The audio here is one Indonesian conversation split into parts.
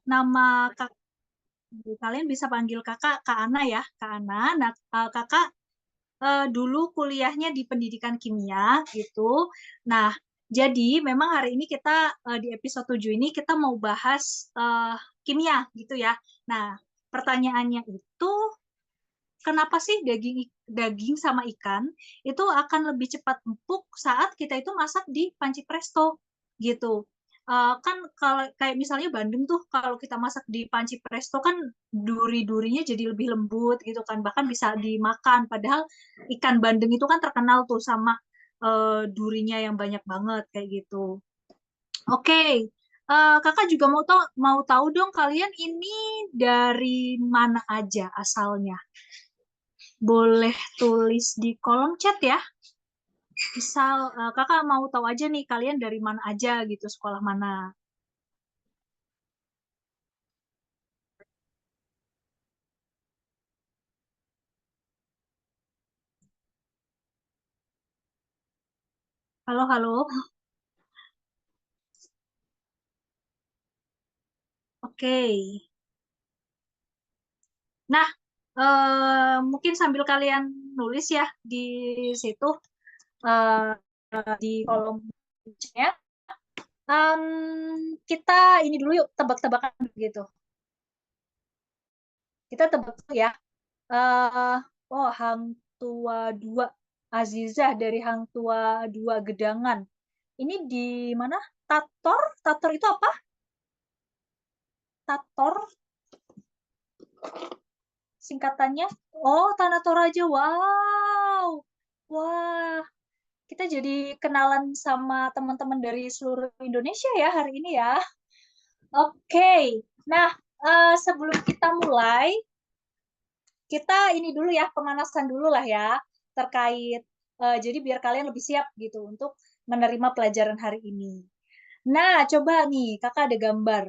nama kalian bisa panggil kakak Kak Ana ya, Kak Ana. Nah, kakak dulu kuliahnya di pendidikan kimia gitu. Nah, jadi memang hari ini kita di episode 7 ini kita mau bahas kimia gitu ya. Nah, pertanyaannya itu kenapa sih daging sama ikan itu akan lebih cepat empuk saat kita itu masak di panci presto gitu. Kan kalau kayak misalnya bandeng tuh kalau kita masak di panci presto kan duri-durinya jadi lebih lembut gitu kan, bahkan bisa dimakan. Padahal ikan bandeng itu kan terkenal tuh sama durinya yang banyak banget kayak gitu. Oke, kakak juga mau tahu dong kalian ini dari mana aja asalnya. Boleh tulis di kolom chat ya. Misal kakak mau tahu aja nih kalian dari mana aja gitu, sekolah mana. Halo, halo. Oke. Nah, mungkin sambil kalian nulis ya di situ eh, di kolom chat. Kita ini dulu yuk tebak-tebakan gitu. Kita tebak dulu ya. eh oh, Hang Tua dua Azizah dari Hang Tua dua Gedangan. Ini di mana? Tator? Tator itu apa? Tator singkatannya. Oh, Tanah Toraja. Wow. Wah, kita jadi kenalan sama teman-teman dari seluruh Indonesia ya hari ini ya. Oke. Nah, sebelum kita mulai, kita ini dulu ya, pemanasan dulu lah ya terkait jadi biar kalian lebih siap gitu untuk menerima pelajaran hari ini. Nah, coba nih, Kakak ada gambar.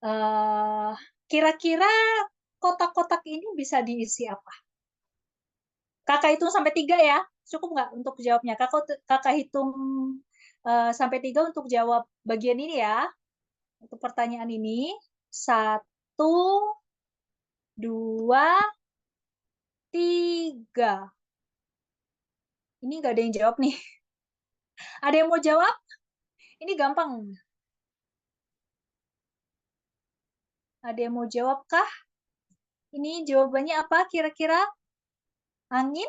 eh Kira-kira kotak-kotak ini bisa diisi apa? Kakak hitung sampai 3 ya. Cukup nggak untuk jawabnya? Kakak hitung sampai 3 untuk jawab bagian ini ya. Untuk pertanyaan ini. Satu, dua, tiga. Ini nggak ada yang jawab nih. Ada yang mau jawab? Ini gampang. Ada yang mau jawab kah? Ini jawabannya apa kira-kira? Angin?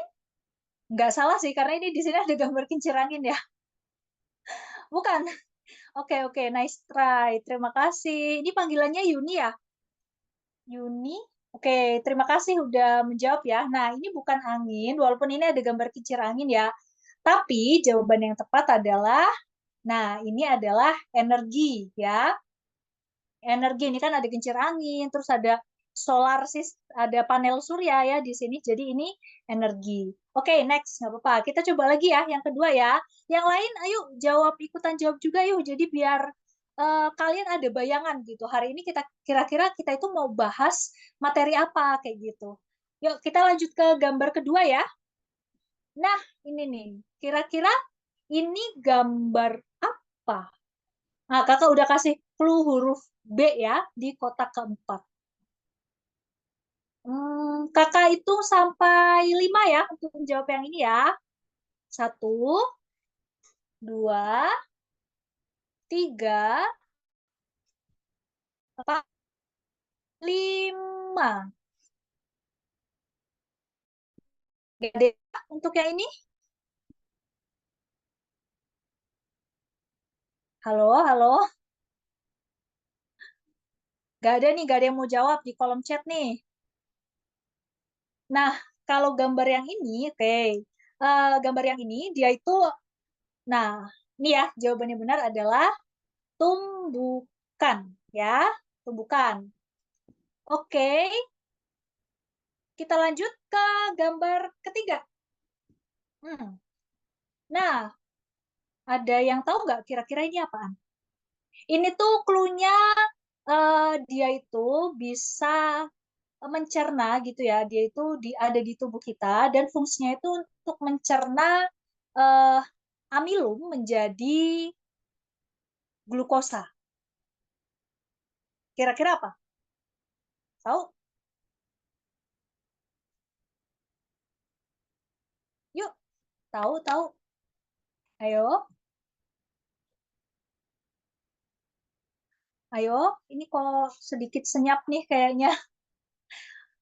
Nggak salah sih, karena ini di sini ada gambar kincir angin ya. Bukan. Oke, oke, nice try. Terima kasih. Ini panggilannya Yuni ya? Yuni. Oke, terima kasih udah menjawab ya. Nah, ini bukan angin, walaupun ini ada gambar kincir angin ya. Tapi jawaban yang tepat adalah, nah ini adalah energi ya. Energi ini kan ada kincir angin, terus ada ada panel surya ya di sini. Jadi ini energi. Oke, next, nggak apa-apa. Kita coba lagi ya, yang kedua ya. Yang lain, ayo ikutan jawab juga yuk. Jadi biar kalian ada bayangan gitu. Hari ini kita kira-kira kita itu mau bahas materi apa kayak gitu. Yuk kita lanjut ke gambar kedua ya. Nah, ini nih. Kira-kira ini gambar apa? Nah, kakak udah kasih clue huruf B ya di kotak keempat. Kakak itu sampai 5 ya untuk menjawab yang ini ya. Satu, dua, tiga, empat, lima. Gede untuk yang ini. Halo, halo. Gak ada nih, gak ada yang mau jawab di kolom chat nih. Nah, kalau gambar yang ini, oke. Gambar yang ini, dia itu, nah, ini ya, jawabannya benar adalah tumbukan, ya. Tumbukan. Oke, kita lanjut ke gambar ketiga. Hmm. Nah, ada yang tahu nggak kira-kira ini apaan? Ini tuh clue-nya dia itu bisa mencerna gitu ya. Dia itu ada di tubuh kita dan fungsinya itu untuk mencerna eh, amilum menjadi glukosa. Kira-kira apa? Tahu? Yuk, tahu. Ayo, ayo. Ini kok sedikit senyap nih kayaknya.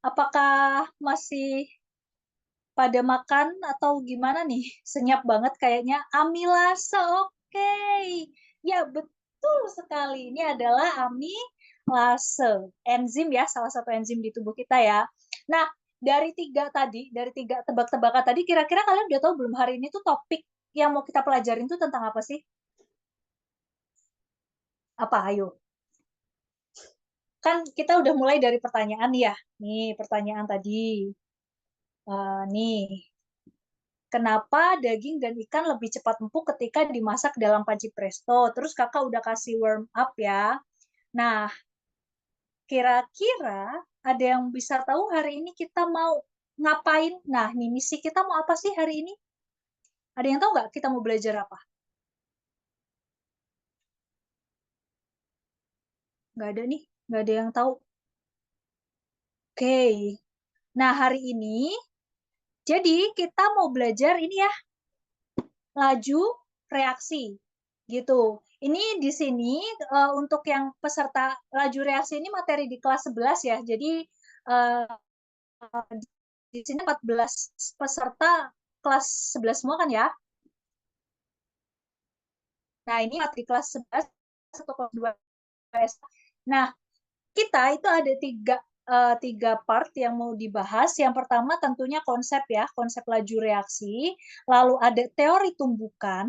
Apakah masih pada makan atau gimana nih? Senyap banget kayaknya. Amilase, oke. Ya, betul sekali. Ini adalah amilase. Enzim ya, salah satu enzim di tubuh kita ya. Nah, dari tiga tebak-tebakan tadi, kira-kira kalian udah tahu belum hari ini tuh topik yang mau kita pelajarin tuh tentang apa sih? Apa, ayo. Kan kita udah mulai dari pertanyaan ya. Nih, pertanyaan tadi. Nih, kenapa daging dan ikan lebih cepat empuk ketika dimasak dalam panci presto? Terus kakak udah kasih warm up ya. Nah, kira-kira ada yang bisa tahu hari ini kita mau ngapain? Nah, nih misi kita mau apa sih hari ini? Ada yang tahu nggak kita mau belajar apa? Nggak ada nih, nggak ada yang tahu. Oke, nah hari ini jadi kita mau belajar ini ya, laju reaksi gitu. Ini di sini untuk yang peserta laju reaksi ini materi di kelas 11 ya. Jadi uh, di sini 14 peserta kelas 11 semua kan ya. Nah, ini materi kelas 11 atau kelas 2. Nah, kita itu ada tiga part yang mau dibahas. Yang pertama tentunya konsep ya, konsep laju reaksi. Lalu ada teori tumbukan,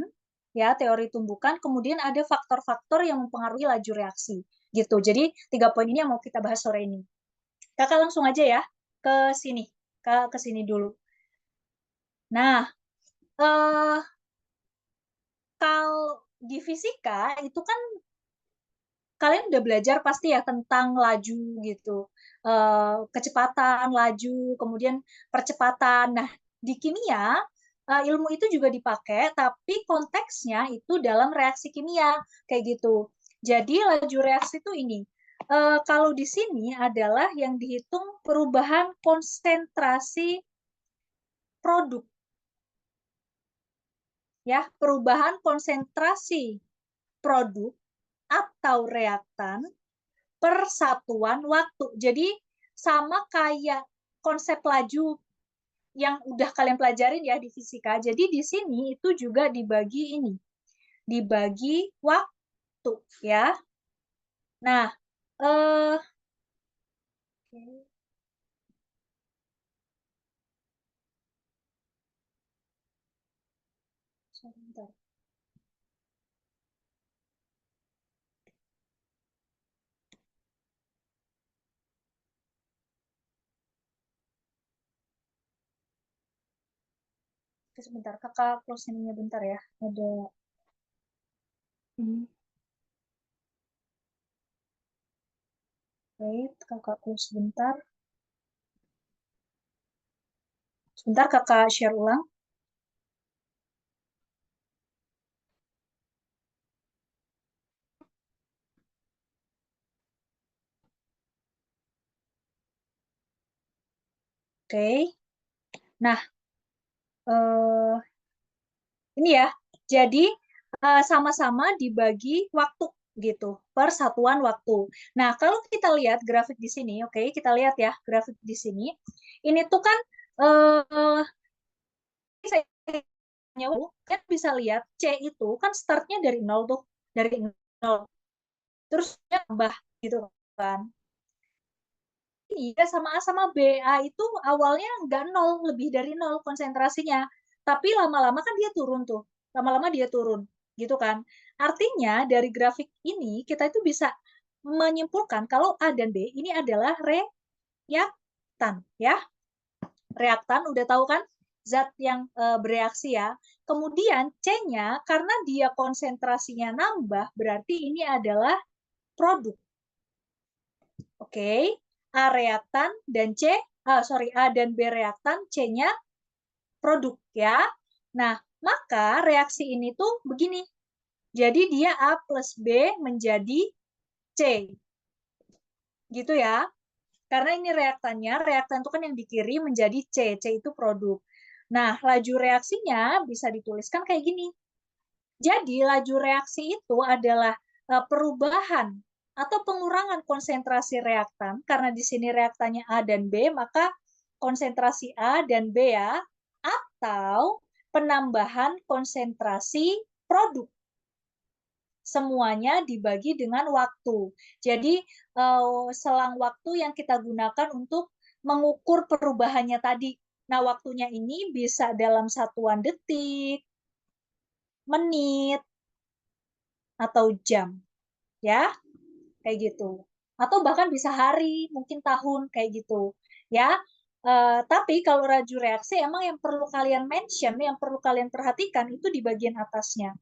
ya teori tumbukan. Kemudian ada faktor-faktor yang mempengaruhi laju reaksi, gitu. Jadi 3 poin ini yang mau kita bahas sore ini. Kakak langsung aja ya ke sini, ke sini dulu. Nah, eh, kalau di fisika itu kan kalian udah belajar pasti ya tentang laju gitu. Kecepatan, laju, kemudian percepatan. Nah, di kimia ilmu itu juga dipakai, tapi konteksnya itu dalam reaksi kimia kayak gitu. Jadi laju reaksi itu ini. Kalau di sini adalah yang dihitung perubahan konsentrasi produk, ya, perubahan konsentrasi produk atau reaktan per satuan waktu. Jadi sama kayak konsep laju yang udah kalian pelajarin ya di fisika. Jadi di sini itu juga dibagi ini, dibagi waktu ya. Nah, eh sebentar. Sebentar, kakak close ininya bentar ya. Ada ini, wait, kakak close bentar. Sebentar kakak share ulang. Oke. Nah, eh ini ya. Jadi sama-sama dibagi waktu gitu per satuan waktu. Nah, kalau kita lihat grafik di sini, oke, kita lihat ya grafik di sini. Ini tuh kan eh saya kan bisa lihat C itu kan startnya dari nol tuh, dari nol. Terus dia tambah gitu kan. Iya, sama A sama B. A itu awalnya nggak nol, lebih dari nol konsentrasinya. Tapi lama-lama kan dia turun tuh. Lama-lama dia turun, gitu kan. Artinya dari grafik ini kita itu bisa menyimpulkan kalau A dan B ini adalah reaktan, ya. Reaktan udah tahu kan? Zat yang bereaksi ya. Kemudian C-nya karena dia konsentrasinya nambah, berarti ini adalah produk. Oke, A reaktan dan A dan B reaktan, C-nya produk ya. Nah, maka reaksi ini tuh begini. Jadi dia A plus B menjadi C. Gitu ya. Karena ini reaktannya, reaktan itu kan yang dikirim menjadi C, C itu produk. Nah, laju reaksinya bisa dituliskan kayak gini. Jadi, laju reaksi itu adalah perubahan atau pengurangan konsentrasi reaktan, karena di sini reaktannya A dan B, maka konsentrasi A dan B ya, atau penambahan konsentrasi produk. Semuanya dibagi dengan waktu. Jadi, selang waktu yang kita gunakan untuk mengukur perubahannya tadi. Nah, waktunya ini bisa dalam satuan detik, menit, atau jam. Ya, kayak gitu. Atau bahkan bisa hari, mungkin tahun, kayak gitu. Ya, tapi kalau laju reaksi emang yang perlu kalian mention, yang perlu kalian perhatikan itu di bagian atasnya.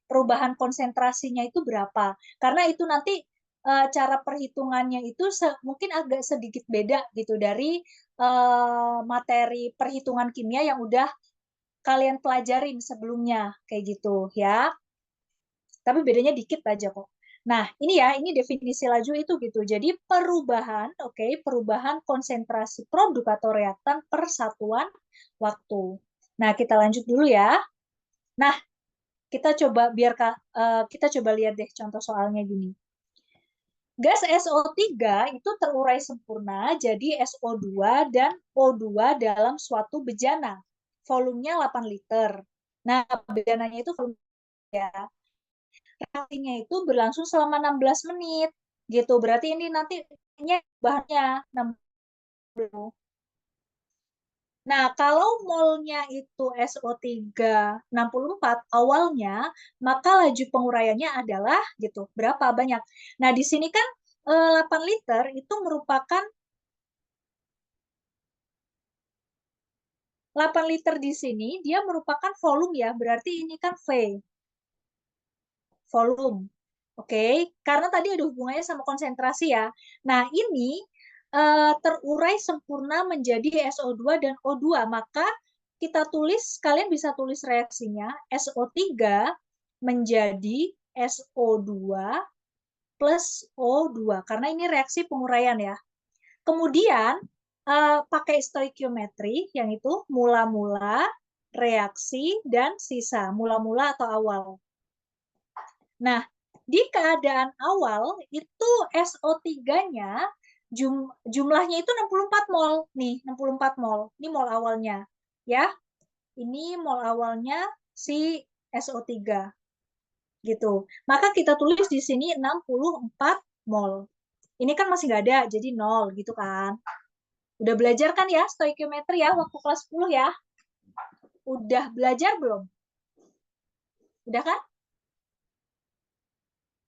Perubahan konsentrasinya itu berapa? Karena itu nanti cara perhitungannya itu mungkin agak sedikit beda gitu dari materi perhitungan kimia yang udah kalian pelajarin sebelumnya, kayak gitu ya. Tapi bedanya dikit aja kok. Nah, ini ya, ini definisi laju itu gitu. Jadi perubahan, oke, perubahan konsentrasi produk atau reaktan per satuan waktu. Nah, kita lanjut dulu ya. Nah, kita coba lihat deh contoh soalnya gini. Gas SO3 itu terurai sempurna jadi SO2 dan O2 dalam suatu bejana. Volumenya 8 liter. Nah, bejananya itu volume ya. Reaksinya itu berlangsung selama 16 menit. Gitu. Berarti ini nanti bahannya 60. Nah, kalau molnya itu SO3 64 awalnya, maka laju penguraiannya adalah gitu. Berapa banyak? Nah, di sini kan 8 liter itu merupakan 8 liter di sini dia merupakan volume ya. Berarti ini kan V, volume. Oke, karena tadi ada hubungannya sama konsentrasi ya. Nah, ini terurai sempurna menjadi SO2 dan O2, maka kita tulis, kalian bisa tulis reaksinya, SO3 menjadi SO2 plus O2, karena ini reaksi penguraian ya. Kemudian, pakai stoikiometri, yang itu mula-mula, reaksi, dan sisa, mula-mula atau awal. Nah, di keadaan awal, itu SO3-nya, jumlahnya itu 64 mol. Nih, 64 mol. Ini mol awalnya. Ya, ini mol awalnya si SO3. Gitu. Maka kita tulis di sini 64 mol. Ini kan masih nggak ada, jadi 0 gitu kan. Udah belajar kan ya stoikiometri ya waktu kelas 10 ya? Udah belajar belum? Udah kan?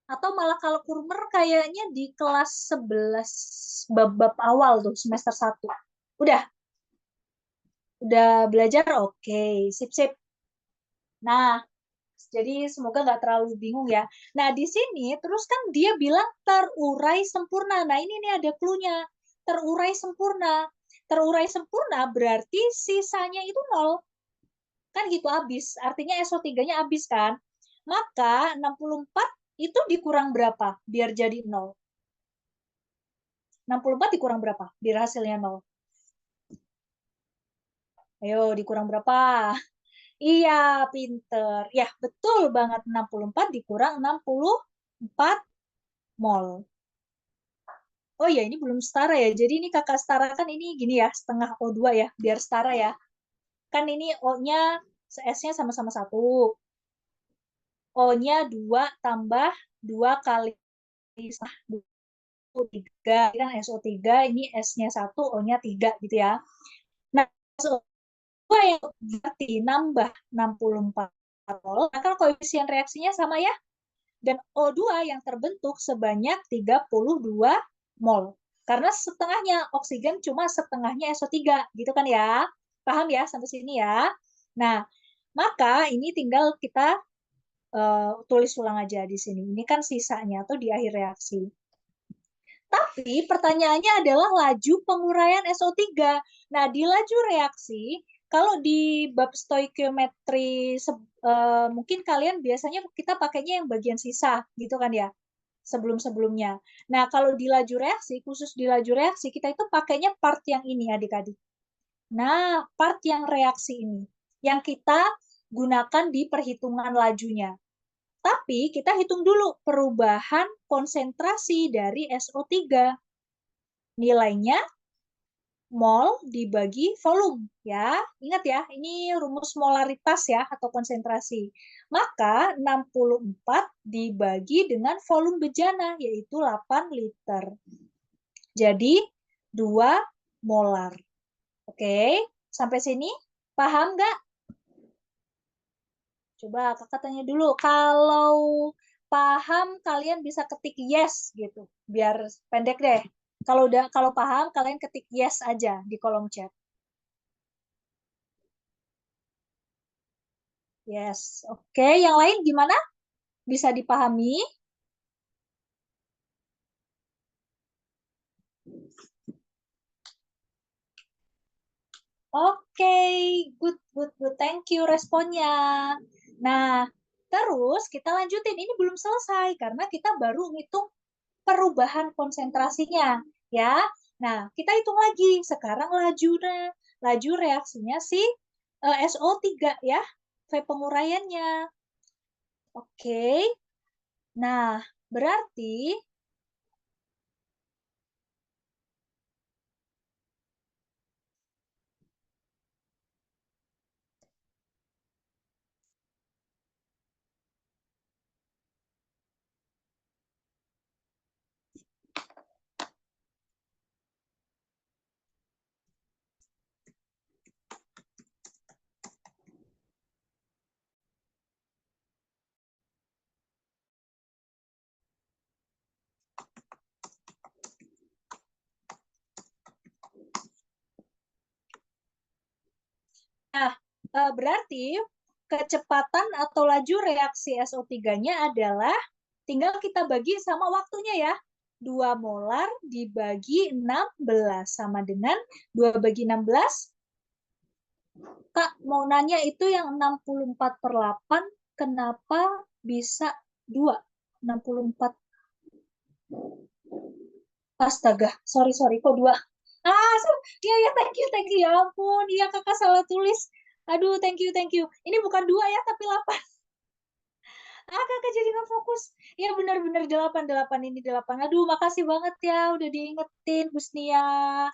Atau malah kalau kurmer kayaknya di kelas 11 bab-bab awal tuh semester 1. Udah? Udah belajar? Oke, sip-sip. Nah, jadi semoga nggak terlalu bingung ya. Nah, di sini terus kan dia bilang terurai sempurna. Nah, ini nih ada clue-nya. Terurai sempurna. Terurai sempurna berarti sisanya itu 0. Kan gitu habis. Artinya SO3-nya habis kan. Maka 64 itu dikurang berapa biar jadi 0? 64 dikurang berapa biar hasilnya 0? Ayo, dikurang berapa? Iya, pinter. Ya, betul banget. 64 dikurang 64 mol. Oh ya, ini belum setara ya. Jadi ini kakak setarakan ini gini ya, setengah O2 ya, biar setara ya. Kan ini O-nya, S-nya sama-sama 1. O-nya 2 tambah 2 kali SO3. Ini kan SO3, ini S-nya 1, O-nya 3 gitu ya. Nah, SO2 yang berarti nambah 64 mol, maka koefisien reaksinya sama ya. Dan O2 yang terbentuk sebanyak 32 mol. Karena setengahnya oksigen cuma setengahnya SO3, gitu kan ya. Paham ya sampai sini ya? Nah, maka ini tinggal kita tulis ulang aja di sini. Ini kan sisanya atau di akhir reaksi. Tapi pertanyaannya adalah laju penguraian SO3. Nah, di laju reaksi, kalau di bab stoikiometri, mungkin kalian biasanya kita pakainya yang bagian sisa, gitu kan ya. sebelum-sebelumnya. Nah, kalau di laju reaksi, khusus di laju reaksi, kita itu pakainya part yang ini, adik-adik. Nah, part yang reaksi ini, yang kita gunakan di perhitungan lajunya. Tapi kita hitung dulu perubahan konsentrasi dari SO3. Nilainya mol dibagi volume ya. Ingat ya, ini rumus molaritas ya atau konsentrasi. Maka 64 dibagi dengan volume bejana yaitu 8 liter. Jadi 2 molar. Oke, sampai sini paham nggak? Coba kakak tanya dulu. Kalau paham kalian bisa ketik yes gitu. Biar pendek deh. Kalau paham kalian ketik yes aja di kolom chat. Yes. Oke, yang lain gimana? Bisa dipahami? Oke, good, good, good. Thank you responnya. Nah, terus kita lanjutin. Ini belum selesai karena kita baru ngitung perubahan konsentrasinya, ya. Nah, kita hitung lagi. Sekarang laju reaksinya si SO3 ya, V penguraiannya. Oke. Nah, berarti nah, berarti kecepatan atau laju reaksi SO3-nya adalah tinggal kita bagi sama waktunya ya. 2 molar dibagi 16 sama dengan 2 bagi 16. Kak, mau nanya itu yang 64/8 kenapa bisa 2? 64. Astaga, sorry, kok 2? Iya, ya, thank you, ya ampun. Iya, kakak salah tulis. Aduh, thank you. Ini bukan 2 ya, tapi 8. Kakak jadi nggak fokus. Ya, benar-benar 8 ini 8. Aduh, makasih banget ya, udah diingetin, Husnia.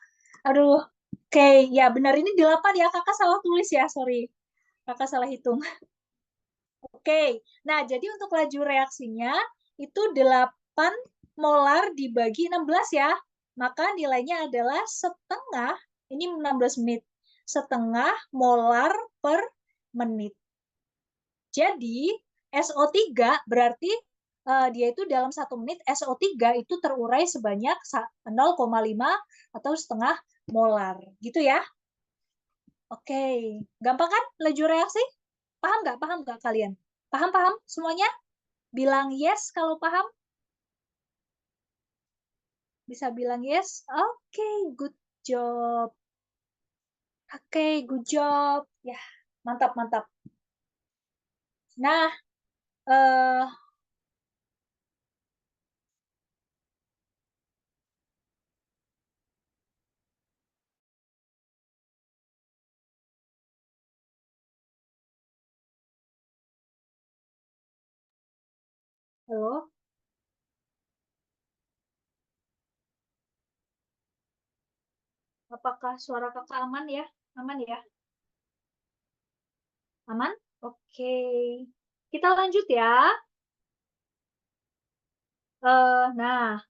Aduh, oke, ya benar ini 8 ya, kakak salah tulis ya, sorry. Kakak salah hitung. Oke, nah jadi untuk laju reaksinya itu 8 molar dibagi 16 ya. Maka nilainya adalah setengah, ini 16 menit, setengah molar per menit. Jadi SO3 berarti dia itu dalam 1 menit SO3 itu terurai sebanyak 0,5 atau setengah molar. Gitu ya. Oke, gampang kan laju reaksi? Paham nggak kalian? Paham semuanya? Bilang yes kalau paham. Bisa bilang yes. Oke, good job. Oke, good job. Ya, mantap. Nah, eh halo, apakah suara kakak aman ya? Aman ya? Aman? Oke. Kita lanjut ya. Nah,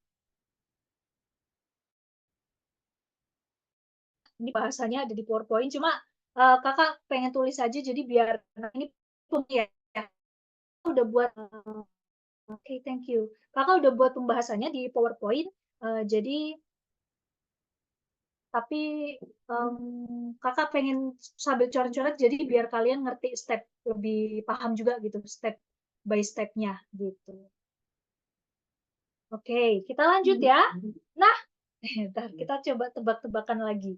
ini bahasanya ada di PowerPoint, cuma kakak pengen tulis aja jadi biar ini ya. Udah buat Oke, thank you. Kakak udah buat pembahasannya di PowerPoint, jadi tapi kakak pengen sambil coret-coret jadi biar kalian ngerti step lebih paham juga gitu step by stepnya gitu. Oke, kita lanjut ya. Nah, ntar kita coba tebak-tebakan lagi.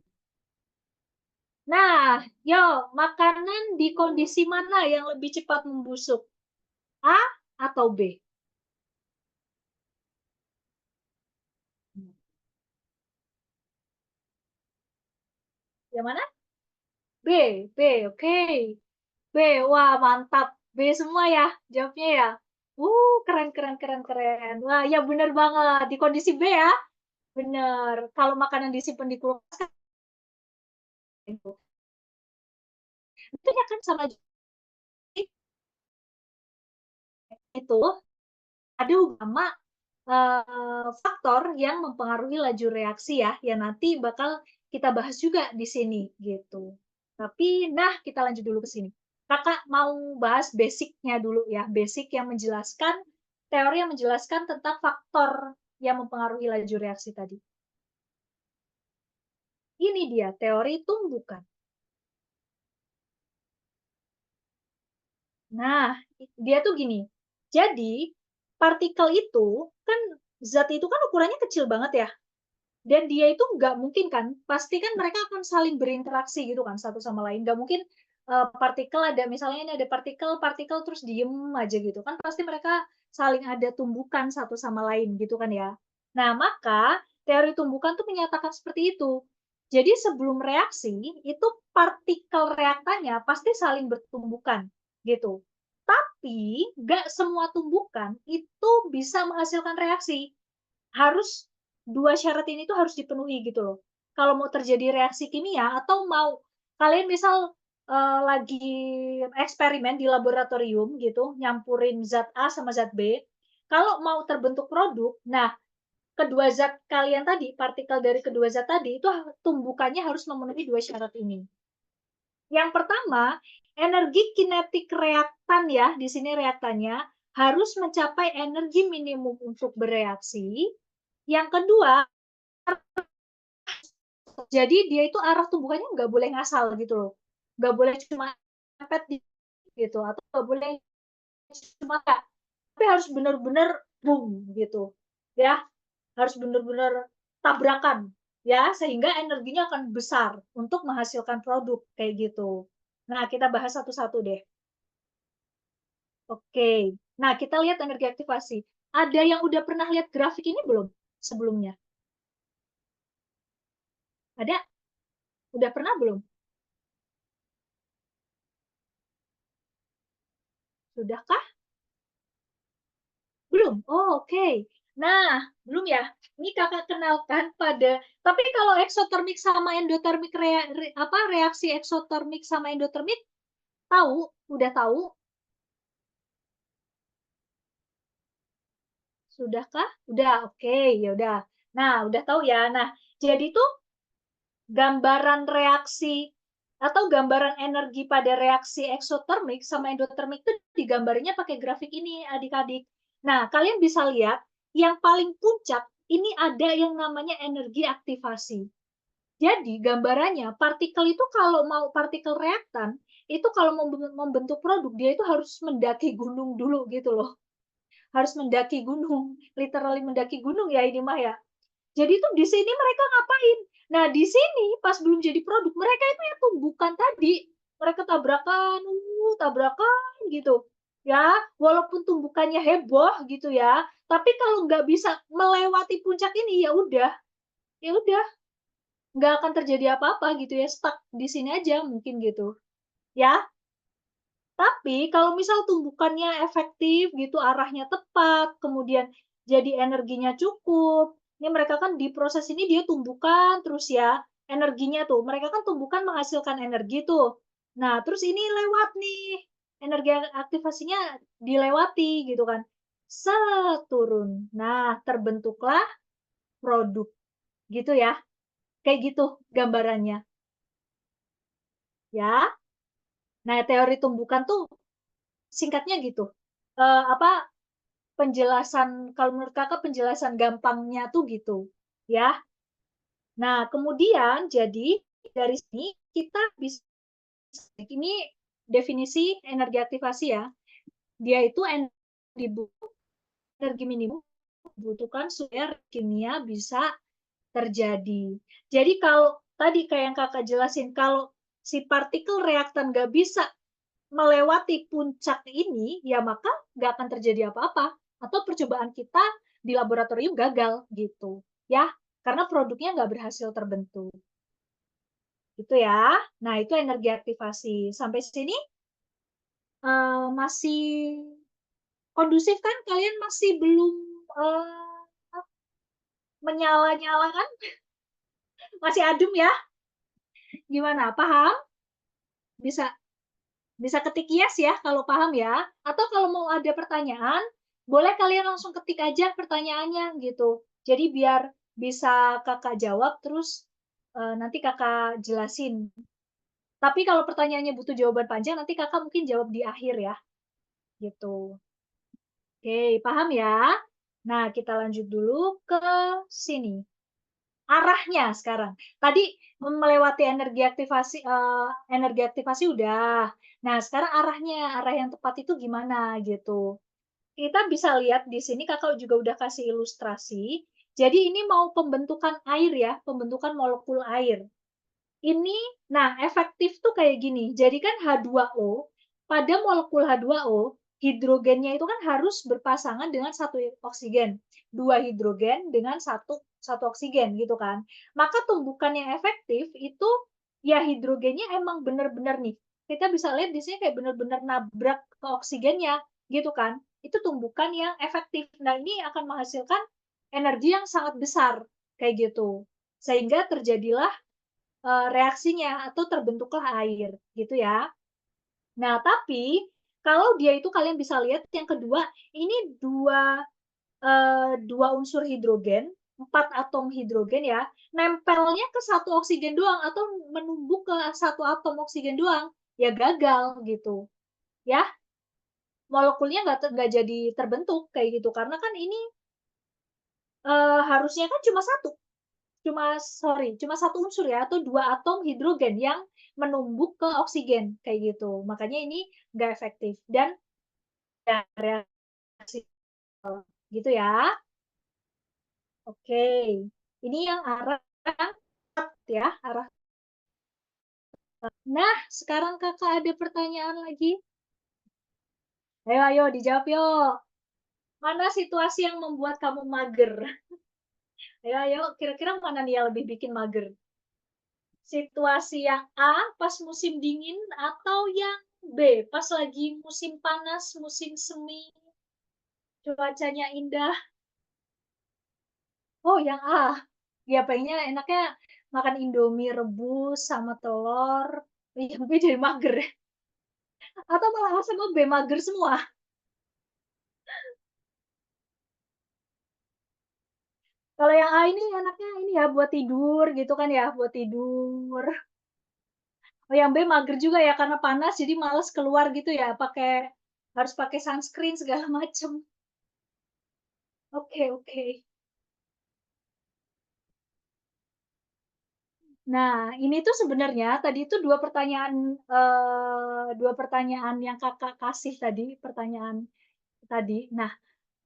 Nah, yo, makanan di kondisi mana yang lebih cepat membusuk? A atau B? Yang mana? B, B, oke. B, wah mantap. B semua ya jawabnya ya. Keren, keren, keren, keren. Wah, ya bener banget. Di kondisi B ya. Bener. Kalau makanan disimpan di kulkas kan itu. Itu ya kan sama itu ada beberapa faktor yang mempengaruhi laju reaksi ya, yang nanti bakal kita bahas juga di sini gitu. Tapi nah kita lanjut dulu ke sini. Kakak mau bahas basicnya dulu ya, basic yang menjelaskan teori yang menjelaskan tentang faktor yang mempengaruhi laju reaksi tadi. Ini dia teori tumbukan. Nah, dia tuh gini. Jadi, partikel itu kan zat itu kan ukurannya kecil banget ya. Dan dia itu nggak mungkin kan, pasti kan mereka akan saling berinteraksi gitu kan satu sama lain. Nggak mungkin partikel ada misalnya ini ada partikel terus diem aja gitu kan pasti mereka saling ada tumbukan satu sama lain gitu kan ya. Nah, maka teori tumbukan tuh menyatakan seperti itu. Jadi sebelum reaksi itu partikel reaktannya pasti saling bertumbukan gitu. Tapi nggak semua tumbukan itu bisa menghasilkan reaksi. Harus dua syarat ini tuh harus dipenuhi gitu loh. Kalau mau terjadi reaksi kimia atau mau kalian misal lagi eksperimen di laboratorium gitu, nyampurin zat A sama zat B, kalau mau terbentuk produk, nah kedua zat kalian tadi, partikel dari kedua zat tadi itu tumbukannya harus memenuhi dua syarat ini. Yang pertama, energi kinetik reaktan ya, di sini reaktannya harus mencapai energi minimum untuk bereaksi. Yang kedua, jadi dia itu arah tumbukannya nggak boleh ngasal gitu loh. Nggak boleh cuma pepet gitu, atau nggak boleh cuma kayak, tapi harus benar-benar boom gitu. Ya, harus benar-benar tabrakan ya, sehingga energinya akan besar untuk menghasilkan produk kayak gitu. Nah, kita bahas satu-satu deh. Oke. Nah, kita lihat energi aktivasi. Ada yang udah pernah lihat grafik ini belum sebelumnya? Ada? Udah pernah belum? Sudahkah? Belum? Oh, oke. Nah, belum ya? Ini kakak kenalkan pada, tapi kalau eksotermik sama endotermik reaksi eksotermik sama endotermik tahu? Udah tahu? Sudahkah? Udah, oke, ya udah. Nah, udah tahu ya. Nah, jadi tuh gambaran reaksi atau gambaran energi pada reaksi eksotermik sama endotermik itu digambarnya pakai grafik ini, adik-adik. Nah, kalian bisa lihat yang paling puncak ini ada yang namanya energi aktivasi. Jadi, gambarannya partikel itu kalau mau partikel reaktan, itu kalau mau membentuk produk, dia itu harus mendaki gunung dulu gitu loh. Harus mendaki gunung, literally mendaki gunung ya ini mah ya. Jadi tuh di sini mereka ngapain? Nah, di sini pas belum jadi produk, mereka itu yang tumbukan tadi. Mereka tabrakan gitu. Ya, walaupun tumbukannya heboh gitu ya, tapi kalau nggak bisa melewati puncak ini, ya udah, nggak akan terjadi apa-apa gitu ya, stuck di sini aja mungkin gitu. Ya, tapi kalau misal tumbukannya efektif gitu, arahnya tepat, kemudian jadi energinya cukup. Ini mereka kan di proses ini dia tumbukan terus ya, energinya tuh. Mereka kan tumbukan menghasilkan energi tuh. Nah, terus ini lewat nih, energi aktivasinya dilewati gitu kan. Seturun. Nah, terbentuklah produk gitu ya. Kayak gitu gambarannya. Ya. Nah, teori tumbukan tuh singkatnya gitu. Apa penjelasan kalau menurut kakak penjelasan gampangnya tuh gitu ya. Nah kemudian jadi dari sini kita bisa ini definisi energi aktivasi ya. Dia itu energi minimum dibutuhkan supaya kimia bisa terjadi. Jadi kalau tadi kayak yang kakak jelasin kalau si partikel reaktan nggak bisa melewati puncak ini, ya maka nggak akan terjadi apa-apa. Atau percobaan kita di laboratorium gagal gitu. Ya, karena produknya nggak berhasil terbentuk. Itu ya. Nah, itu energi aktivasi. Sampai sini masih kondusif kan? Kalian masih belum menyala-nyala kan? Masih adem ya? Gimana? Paham? Bisa bisa ketik yes ya kalau paham ya. Atau kalau mau ada pertanyaan, boleh kalian langsung ketik aja pertanyaannya gitu. Jadi biar bisa kakak jawab terus nanti kakak jelasin. Tapi kalau pertanyaannya butuh jawaban panjang, nanti kakak mungkin jawab di akhir ya. Gitu. Oke, paham ya? Nah, kita lanjut dulu ke sini. Arahnya sekarang. Tadi melewati energi aktivasi udah. Nah, sekarang arahnya, arah yang tepat itu gimana gitu. Kita bisa lihat di sini kakak juga udah kasih ilustrasi. Jadi ini mau pembentukan air ya, pembentukan molekul air. Ini, nah efektif tuh kayak gini. Jadi kan H2O, pada molekul H2O, hidrogennya itu kan harus berpasangan dengan satu oksigen. Dua hidrogen dengan satu oksigen gitu kan. Maka tumbukan yang efektif itu ya hidrogennya emang benar-benar nih. Kita bisa lihat di sini kayak benar-benar nabrak ke oksigennya gitu kan. Itu tumbukan yang efektif. Nah, ini akan menghasilkan energi yang sangat besar kayak gitu. Sehingga terjadilah reaksinya atau terbentuklah air gitu ya. Nah, tapi kalau dia itu kalian bisa lihat yang kedua, ini dua unsur hidrogen, 4 atom hidrogen ya, nempelnya ke satu oksigen doang atau menumbuk ke satu atom oksigen doang, ya gagal gitu. Ya, molekulnya nggak jadi terbentuk kayak gitu karena kan ini harusnya kan cuma satu unsur ya atau 2 atom hidrogen yang menumbuk ke oksigen kayak gitu. Makanya ini nggak efektif dan reaksi gitu ya. Oke, ini yang arah ya arah. Nah, sekarang kakak ada pertanyaan lagi. Ayo, ayo dijawab yuk. Mana situasi yang membuat kamu mager? Ayo, ayo, kira-kira mana nih yang lebih bikin mager? Situasi yang A pas musim dingin atau yang B pas lagi musim panas, musim semi, cuacanya indah? Oh, yang A. Ya, pengennya enaknya makan Indomie rebus sama telur. Yang B jadi mager ya. Atau malah A sama B mager semua. Kalau yang A ini enaknya ini ya buat tidur gitu kan ya, buat tidur. Oh, yang B mager juga ya karena panas jadi males keluar gitu ya, harus pakai sunscreen segala macem. Oke, oke. Nah, ini tuh sebenarnya tadi itu dua pertanyaan yang kakak kasih tadi, pertanyaan tadi. Nah,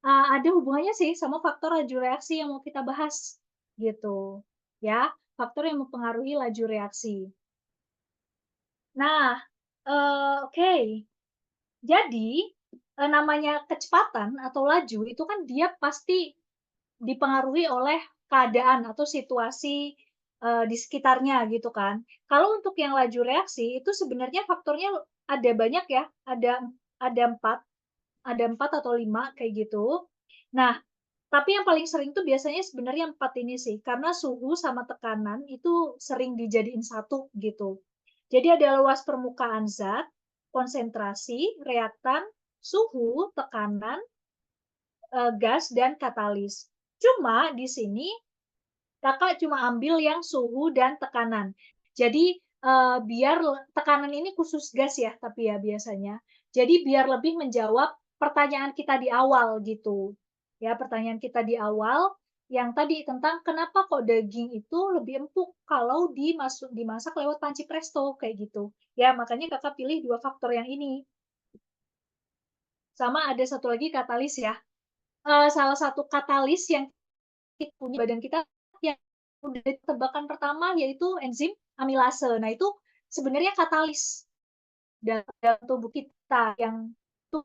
ada hubungannya sih sama faktor laju reaksi yang mau kita bahas, gitu. Ya, faktor yang mempengaruhi laju reaksi. Nah, oke. Jadi, namanya kecepatan atau laju itu kan dia pasti dipengaruhi oleh keadaan atau situasi di sekitarnya gitu kan. Kalau untuk yang laju reaksi itu sebenarnya faktornya ada banyak ya, ada empat, ada 4 atau 5 kayak gitu. Nah, tapi yang paling sering tuh biasanya sebenarnya 4 ini sih, karena suhu sama tekanan itu sering dijadiin satu gitu. Jadi ada luas permukaan zat, konsentrasi, reaktan, suhu, tekanan, gas, dan katalis. Cuma di sini kakak cuma ambil yang suhu dan tekanan. Jadi biar tekanan ini khusus gas ya, tapi ya biasanya. Jadi biar lebih menjawab pertanyaan kita di awal gitu. Ya, pertanyaan kita di awal yang tadi tentang kenapa kok daging itu lebih empuk kalau dimasak lewat panci presto kayak gitu. Ya, makanya kakak pilih dua faktor yang ini. Sama ada satu lagi katalis ya. Salah satu katalis yang punya badan kita yang udah tebakan pertama yaitu enzim amilase. Nah, itu sebenarnya katalis dalam tubuh kita yang tuh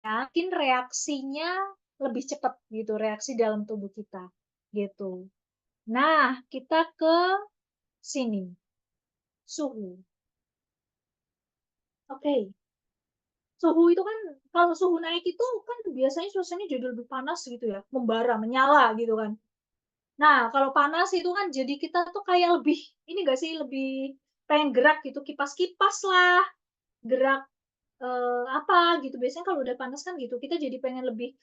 yakin reaksinya lebih cepat gitu, reaksi dalam tubuh kita gitu. Nah, kita ke sini. suhu. Oke. Suhu itu kan, kalau suhu naik itu kan biasanya suasananya jadi lebih panas gitu ya, membara, menyala gitu kan. Nah, kalau panas itu kan jadi kita tuh kayak lebih, ini nggak sih, lebih pengen gerak gitu, kipas-kipas lah, gerak, apa gitu. Biasanya kalau udah panas kan gitu, kita jadi pengen lebih,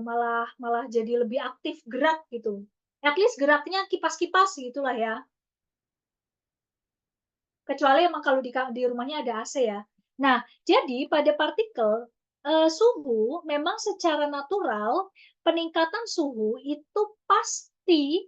malah malah jadi lebih aktif gerak gitu. At least geraknya kipas-kipas gitulah ya. Kecuali emang kalau di rumahnya ada AC ya. Nah, jadi pada partikel, suhu memang secara natural peningkatan suhu itu pasti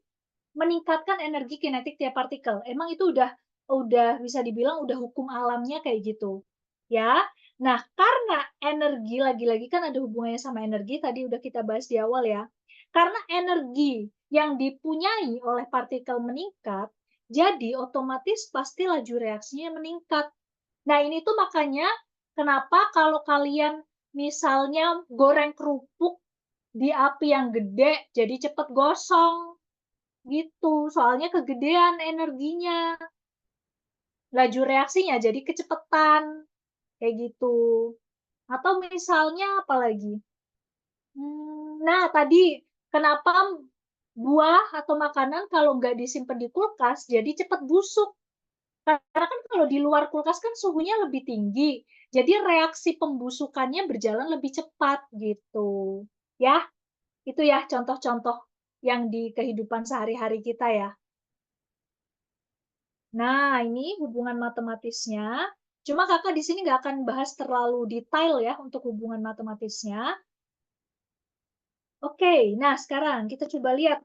meningkatkan energi kinetik tiap partikel. Emang itu udah bisa dibilang udah hukum alamnya kayak gitu, ya. Nah, karena energi lagi-lagi kan ada hubungannya sama energi, tadi udah kita bahas di awal ya. Karena energi yang dipunyai oleh partikel meningkat, jadi otomatis pasti laju reaksinya meningkat. Nah, ini tuh makanya kenapa kalau kalian misalnya goreng kerupuk di api yang gede, jadi cepet gosong. Gitu, soalnya kegedean energinya, laju reaksinya jadi kecepetan, kayak gitu. Atau misalnya apa lagi? Nah tadi kenapa buah atau makanan kalau nggak disimpan di kulkas jadi cepat busuk? Karena kan kalau di luar kulkas kan suhunya lebih tinggi, jadi reaksi pembusukannya berjalan lebih cepat gitu. Ya, itu ya contoh-contoh yang di kehidupan sehari-hari kita ya. Nah, ini hubungan matematisnya. Cuma kakak di sini nggak akan bahas terlalu detail ya untuk hubungan matematisnya. Oke, nah sekarang kita coba lihat.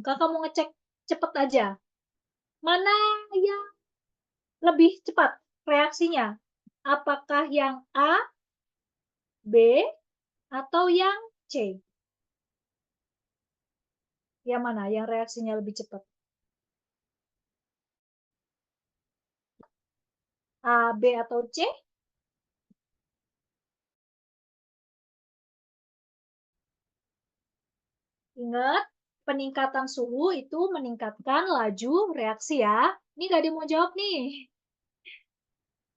Kakak mau ngecek cepet aja. Mana yang lebih cepat reaksinya? Apakah yang A, B, atau yang C? Yang mana yang reaksinya lebih cepat? A, B, atau C? Ingat, peningkatan suhu itu meningkatkan laju reaksi ya. Ini nggak ada yang mau jawab nih.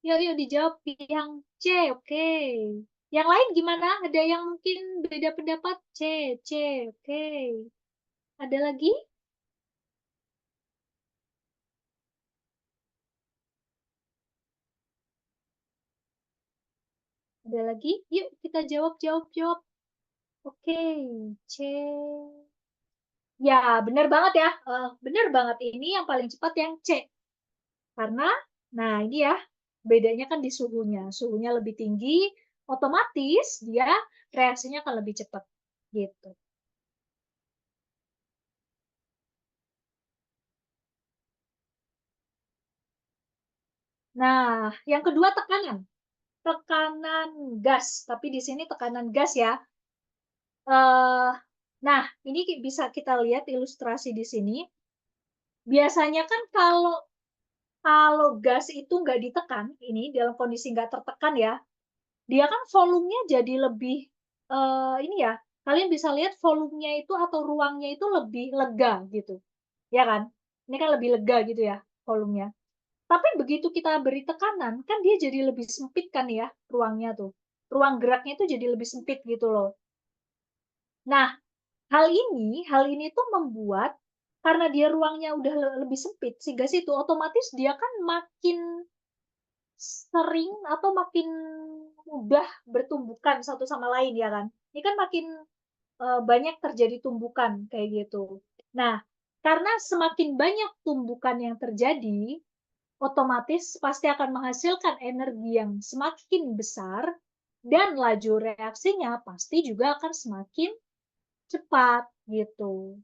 Yuk, yuk dijawab yang C, oke. Yang lain gimana? Ada yang mungkin beda pendapat? C, C, oke. Ada lagi? Ada lagi? Yuk kita jawab, jawab, jawab. Oke, C. Ya, benar banget ya. Benar banget. Ini yang paling cepat yang C. Karena, nah ini ya, bedanya kan di suhunya. Suhunya lebih tinggi, otomatis dia reaksinya akan lebih cepat. Gitu. Nah, yang kedua tekanan. Tekanan gas, tapi di sini tekanan gas ya. Eh, nah, ini bisa kita lihat ilustrasi di sini. Biasanya kan kalau kalau gas itu nggak ditekan, ini dalam kondisi nggak tertekan ya, dia kan volumenya jadi lebih, ini ya, kalian bisa lihat volumenya itu atau ruangnya itu lebih lega gitu, ya kan? Ini kan lebih lega gitu ya volumenya. Tapi begitu kita beri tekanan, kan dia jadi lebih sempit kan ya ruangnya tuh. Ruang geraknya itu jadi lebih sempit gitu loh. Nah, hal ini tuh membuat karena dia ruangnya udah lebih sempit, si gas itu otomatis dia kan makin sering atau makin mudah bertumbukan satu sama lain ya kan. Ini kan makin banyak terjadi tumbukan kayak gitu. Nah, karena semakin banyak tumbukan yang terjadi, otomatis pasti akan menghasilkan energi yang semakin besar dan laju reaksinya pasti juga akan semakin cepat gitu.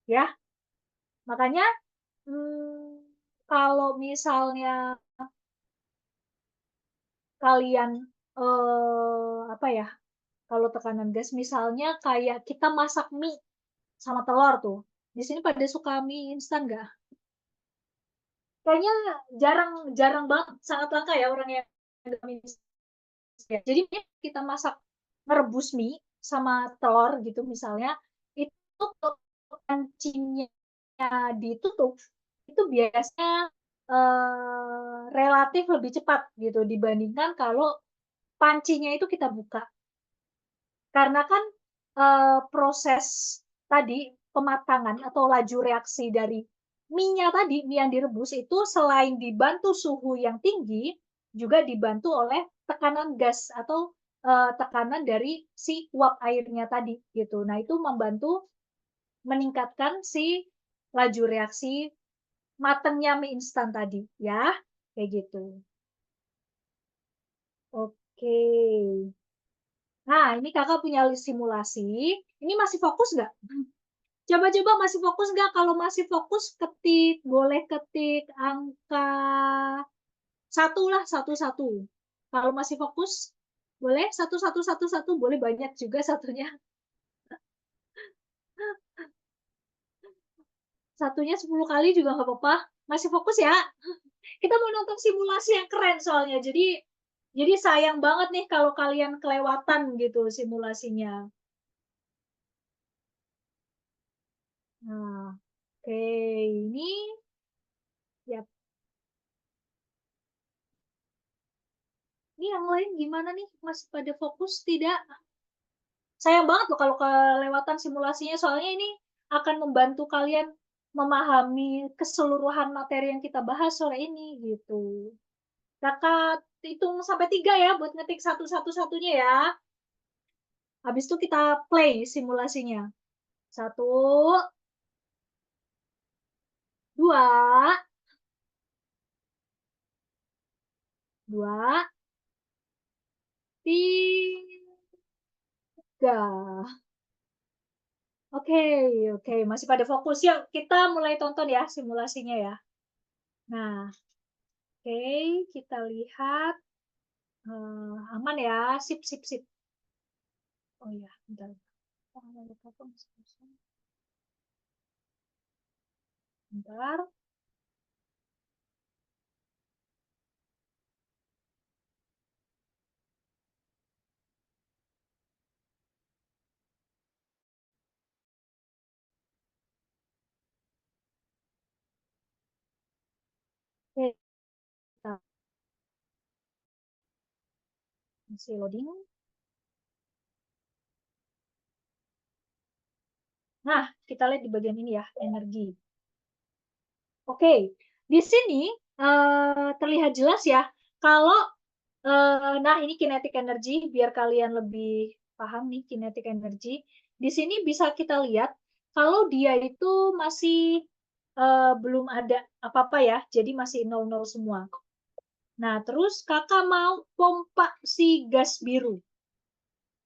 Ya, makanya kalau misalnya kalian apa ya? Kalau tekanan gas misalnya kayak kita masak mie sama telur tuh. Di sini pada suka mie instan nggak? Kayaknya jarang jarang banget, sangat langka ya orang yang ada mie instan. Jadi kita masak merebus mie sama telur gitu misalnya, itu pancinya ditutup, itu biasanya relatif lebih cepat gitu dibandingkan kalau pancinya itu kita buka. Karena kan, proses tadi pematangan atau laju reaksi dari mie-nya tadi, mie yang direbus itu selain dibantu suhu yang tinggi, juga dibantu oleh tekanan gas atau, tekanan dari si uap airnya tadi, gitu. Nah, itu membantu meningkatkan si laju reaksi matengnya mie instan tadi, ya, kayak gitu. Oke. Nah, ini Kakak punya simulasi, ini masih fokus nggak? Coba-coba masih fokus nggak? Kalau masih fokus ketik, boleh ketik angka 1 lah, 1 1. Kalau masih fokus, boleh 1 1 1 1, boleh banyak juga satunya. Satunya 10 kali juga nggak apa-apa. Masih fokus ya? Kita mau nonton simulasi yang keren soalnya. Jadi sayang banget nih kalau kalian kelewatan gitu simulasinya. Nah, oke, ini ya, ini yang lain gimana nih? Masih pada fokus tidak? Sayang banget loh kalau kelewatan simulasinya, soalnya ini akan membantu kalian memahami keseluruhan materi yang kita bahas sore ini, gitu. Kakak hitung sampai 3 ya, buat ngetik satu-satunya ya. Habis itu kita play simulasinya. 1, 2, 2, 3. Oke, oke, masih pada fokus. Yuk, kita mulai tonton ya simulasinya ya. Nah, oke, kita lihat. Aman ya, sip sip sip. Oh iya, bentar. Oh, ada apa masih kosong. Bentar. Oke, kita masih loading. Nah, kita lihat di bagian ini ya, energi. Oke, di sini terlihat jelas ya, kalau nah ini kinetic energy, biar kalian lebih paham nih kinetic energy. Di sini bisa kita lihat kalau dia itu masih belum ada apa-apa ya, jadi masih nol-nol semua. Nah, terus Kakak mau pompa si gas biru.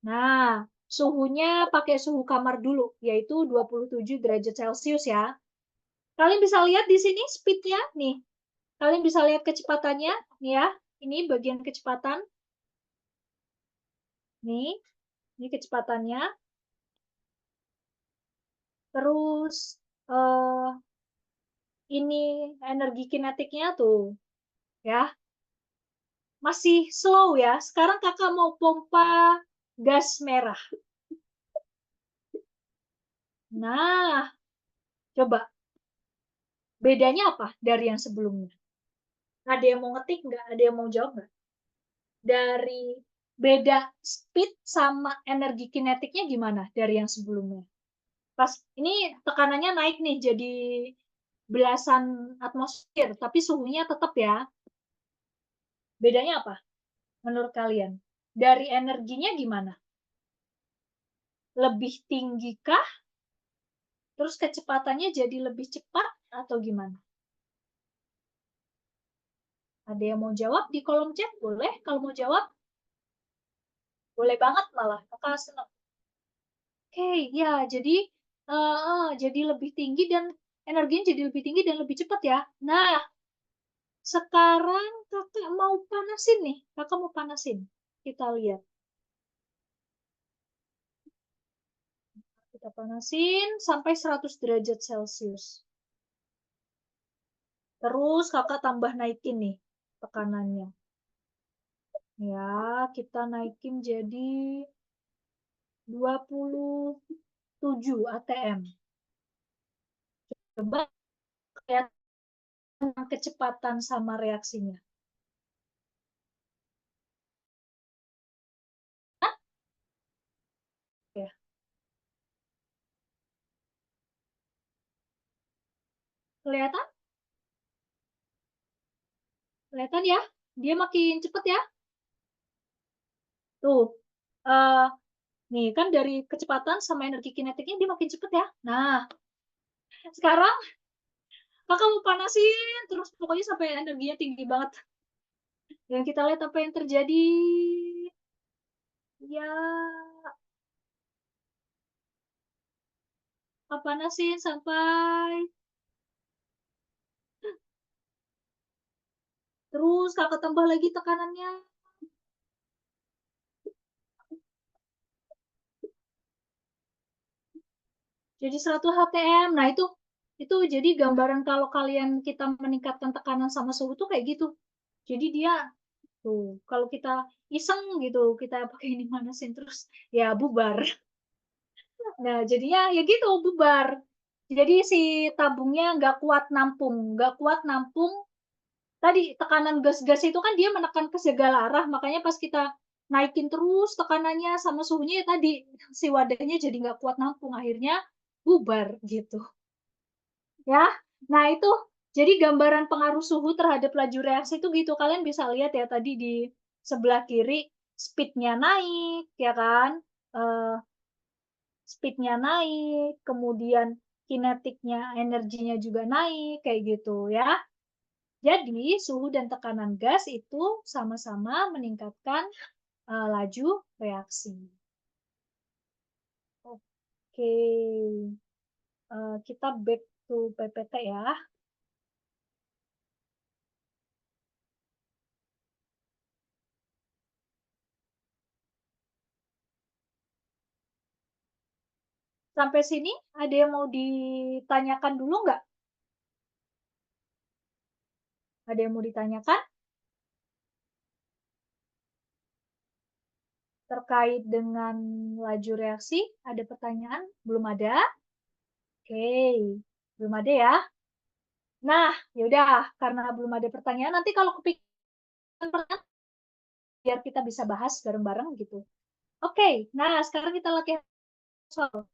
Nah, suhunya pakai suhu kamar dulu, yaitu 27 derajat Celcius ya. Kalian bisa lihat di sini speed-nya nih. Kalian bisa lihat kecepatannya nih ya. Ini bagian kecepatan. Nih, ini kecepatannya. Terus eh ini energi kinetiknya tuh, ya. Masih slow ya. Sekarang Kakak mau pompa gas merah. Nah, coba bedanya apa dari yang sebelumnya? Ada yang mau ngetik nggak? Ada yang mau jawab nggak? Dari beda speed sama energi kinetiknya gimana dari yang sebelumnya? Pas ini tekanannya naik nih jadi belasan atmosfer, tapi suhunya tetap ya. Bedanya apa menurut kalian? Dari energinya gimana? Lebih tinggi kah? Terus kecepatannya jadi lebih cepat atau gimana? Ada yang mau jawab di kolom chat? Boleh kalau mau jawab. Boleh banget malah. Kakak senang. Oke, ya jadi lebih tinggi dan energinya jadi lebih tinggi dan lebih cepat ya. Nah, sekarang kakak mau panasin nih. Kakak mau panasin. Kita lihat. Kita panasin sampai 100 derajat Celcius. Terus kakak tambah naikin nih tekanannya. Ya, kita naikin jadi 27 atm. Coba lihat kecepatan sama reaksinya. Hah? Ya. Kelihatan? Kelihatan ya? Dia makin cepet ya? Tuh. Uh, nih, kan dari kecepatan sama energi kinetiknya dia makin cepet ya. Nah, sekarang kakak mau panasin terus pokoknya sampai energinya tinggi banget. Dan kita lihat apa yang terjadi. Ya, kakak panasin sampai terus kakak tambah lagi tekanannya. Jadi 100 HTM. Nah, itu jadi gambaran kalau kalian kita meningkatkan tekanan sama suhu tuh kayak gitu. Jadi dia tuh kalau kita iseng gitu, kita pakai ini manasin terus ya bubar. Nah, jadinya ya gitu bubar. Jadi si tabungnya nggak kuat nampung. Tadi tekanan gas-gas itu kan dia menekan ke segala arah, makanya pas kita naikin terus tekanannya sama suhunya ya tadi si wadahnya jadi nggak kuat nampung, akhirnya bubar gitu. Ya, nah itu jadi gambaran pengaruh suhu terhadap laju reaksi itu gitu. Kalian bisa lihat ya tadi di sebelah kiri speednya naik, ya kan? Eh, speednya naik, kemudian kinetiknya, energinya juga naik, kayak gitu ya. Jadi suhu dan tekanan gas itu sama-sama meningkatkan laju reaksi. Oke, kita back to PPT ya. Sampai sini ada yang mau ditanyakan dulu nggak? Ada yang mau ditanyakan terkait dengan laju reaksi? Ada pertanyaan? Belum ada? Oke, belum ada ya. Nah, yaudah, karena belum ada pertanyaan, nanti kalau kepikiran pertanyaan, biar kita bisa bahas bareng-bareng gitu. Oke, nah sekarang kita latihan soal.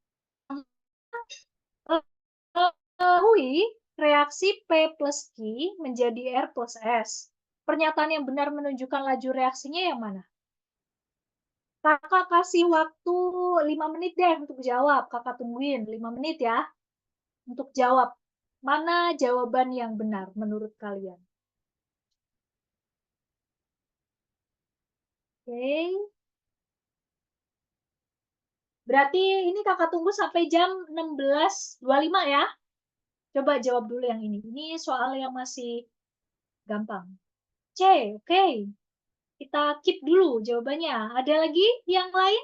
Ketahui reaksi P plus Q menjadi R plus S. Pernyataan yang benar menunjukkan laju reaksinya yang mana? Kakak kasih waktu 5 menit deh untuk jawab. Kakak tungguin 5 menit ya untuk jawab. Mana jawaban yang benar menurut kalian? Oke. Berarti ini kakak tunggu sampai jam 16.25 ya. Coba jawab dulu yang ini. Ini soal yang masih gampang. C, oke. Kita keep dulu jawabannya. Ada lagi yang lain?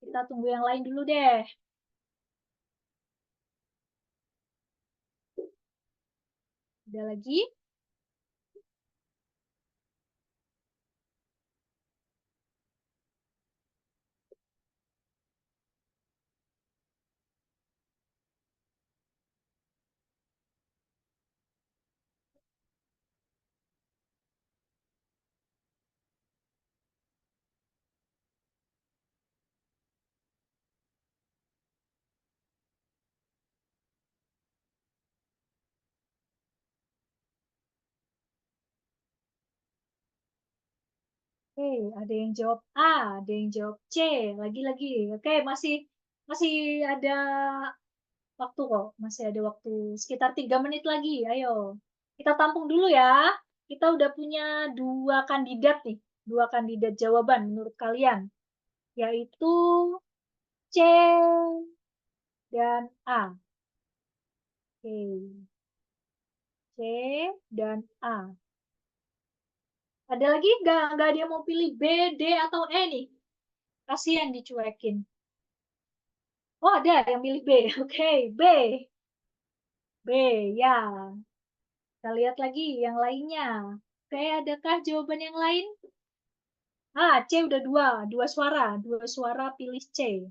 Kita tunggu yang lain dulu deh. Ada lagi? Oke, ada yang jawab A, ada yang jawab C, lagi-lagi. Oke, masih masih ada waktu kok, masih ada waktu sekitar 3 menit lagi. Ayo, kita tampung dulu ya. Kita udah punya dua kandidat nih, dua kandidat jawaban menurut kalian, yaitu C dan A. Oke, C dan A. Ada lagi nggak ada yang mau pilih B, D, atau E nih? Kasihan dicuekin. Oh, ada yang pilih B. Oke, B. B, ya. Kita lihat lagi yang lainnya. Oke, adakah jawaban yang lain? Ah, C udah dua. Dua suara. Dua suara pilih C.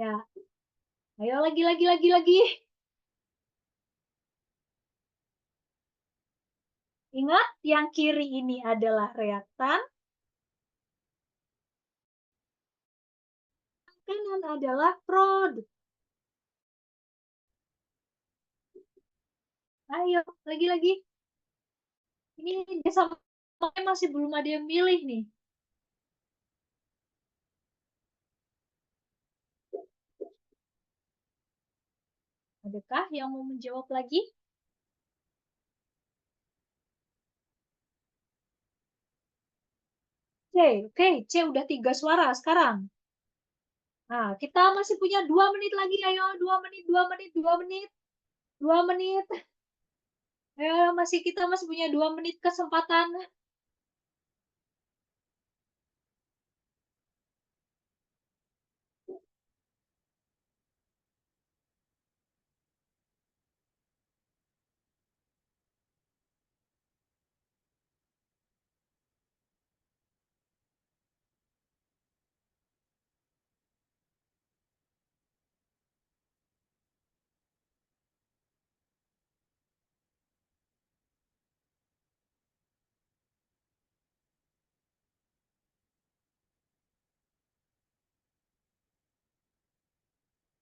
Ya, ayo lagi. Ingat, yang kiri ini adalah reaktan, yang kanan adalah produk. Ayo, lagi-lagi. Ini dia sama masih belum ada yang milih nih. Adakah yang mau menjawab lagi? C, oke, C udah 3 suara sekarang. Nah, kita masih punya 2 menit lagi, ayo 2 menit, 2 menit, 2 menit, 2 menit. Ayo, kita masih punya 2 menit kesempatan.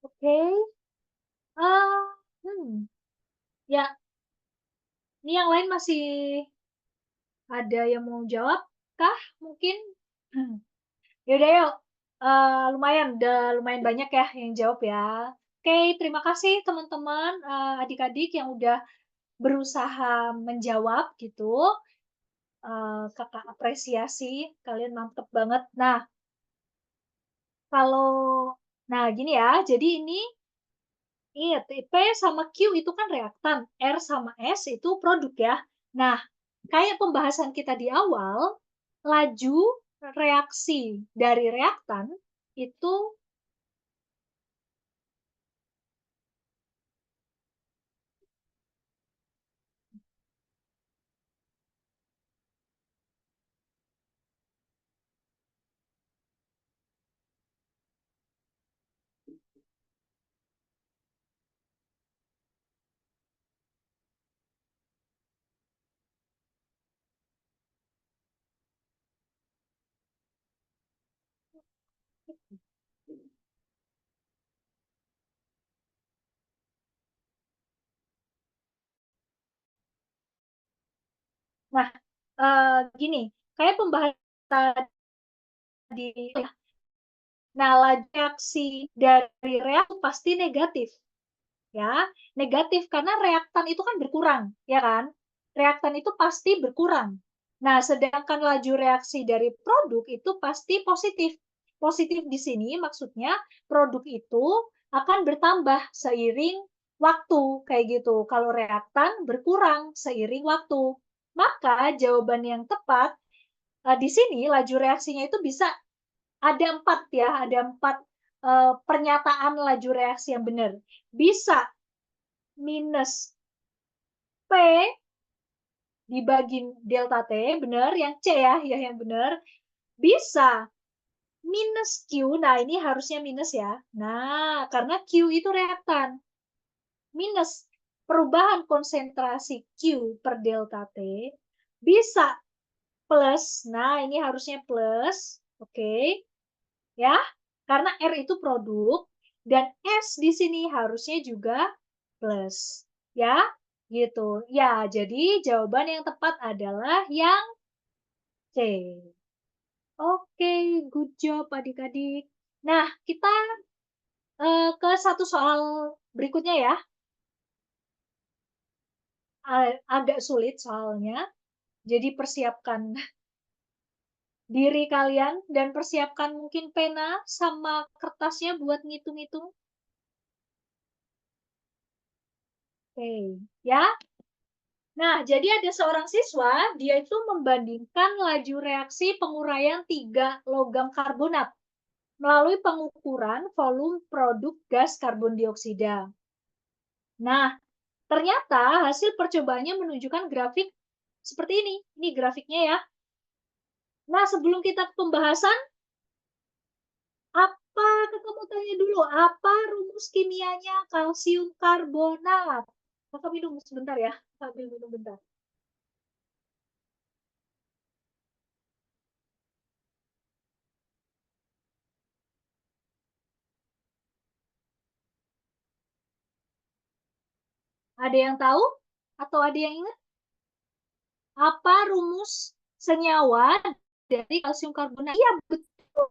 Oke. Ah, ya, ini yang lain masih ada yang mau jawab kah? Mungkin? Yaudah yuk. Lumayan, udah lumayan banyak ya yang jawab ya. Oke, terima kasih teman-teman, adik-adik yang udah berusaha menjawab gitu. Kakak apresiasi, kalian mantep banget. Nah, kalau, nah gini ya, jadi ini, iya, P sama Q itu kan reaktan, R sama S itu produk ya. Nah, kayak pembahasan kita di awal, laju reaksi dari reaktan itu, nah, gini, kayak pembahasan tadi, nah, laju reaksi dari reaksi pasti negatif. Ya, negatif karena reaktan itu kan berkurang, ya kan? Reaktan itu pasti berkurang. Nah, sedangkan laju reaksi dari produk itu pasti positif. Positif di sini maksudnya produk itu akan bertambah seiring waktu, kayak gitu. Kalau reaktan berkurang seiring waktu. Maka jawaban yang tepat di sini laju reaksinya itu bisa ada 4 ya, ada 4 pernyataan laju reaksi yang benar. Bisa minus P dibagi delta T, benar, yang C ya, yang benar. Bisa minus Q, nah ini harusnya minus ya. Nah, karena Q itu reaktan. Minus perubahan konsentrasi Q per delta T, bisa plus, nah ini harusnya plus, oke, ya, karena R itu produk, dan S di sini harusnya juga plus, ya, gitu. Ya, jadi jawaban yang tepat adalah yang C. Oke, good job adik-adik. Nah, kita ke satu soal berikutnya ya. Agak sulit soalnya, jadi persiapkan diri kalian dan persiapkan mungkin pena sama kertasnya buat ngitung-ngitung. Oke, ya. Nah, jadi ada seorang siswa, dia itu membandingkan laju reaksi penguraian 3 logam karbonat melalui pengukuran volume produk gas karbon dioksida. Nah, ternyata hasil percobaannya menunjukkan grafik seperti ini. Ini grafiknya ya. Nah, sebelum kita ke pembahasan, apa kamu tanya dulu, apa rumus kimianya kalsium karbonat? Kakak minum sebentar ya. Sambil minum bentar. Ada yang tahu? Atau ada yang ingat? Apa rumus senyawa dari kalsium karbonat? Iya, betul.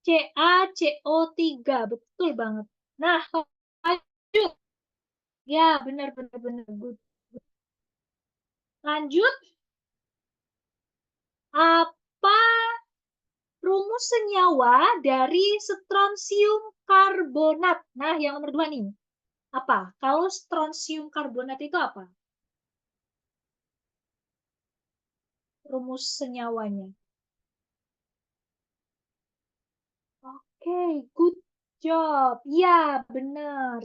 CaCO3, betul banget. Nah, lanjut. Ya, benar benar benar. Good. Lanjut, apa rumus senyawa dari strontium karbonat? Nah, yang nomor 2 nih. Apa? Kalau strontium karbonat itu apa? Rumus senyawanya. Oke, good job. Ya, benar.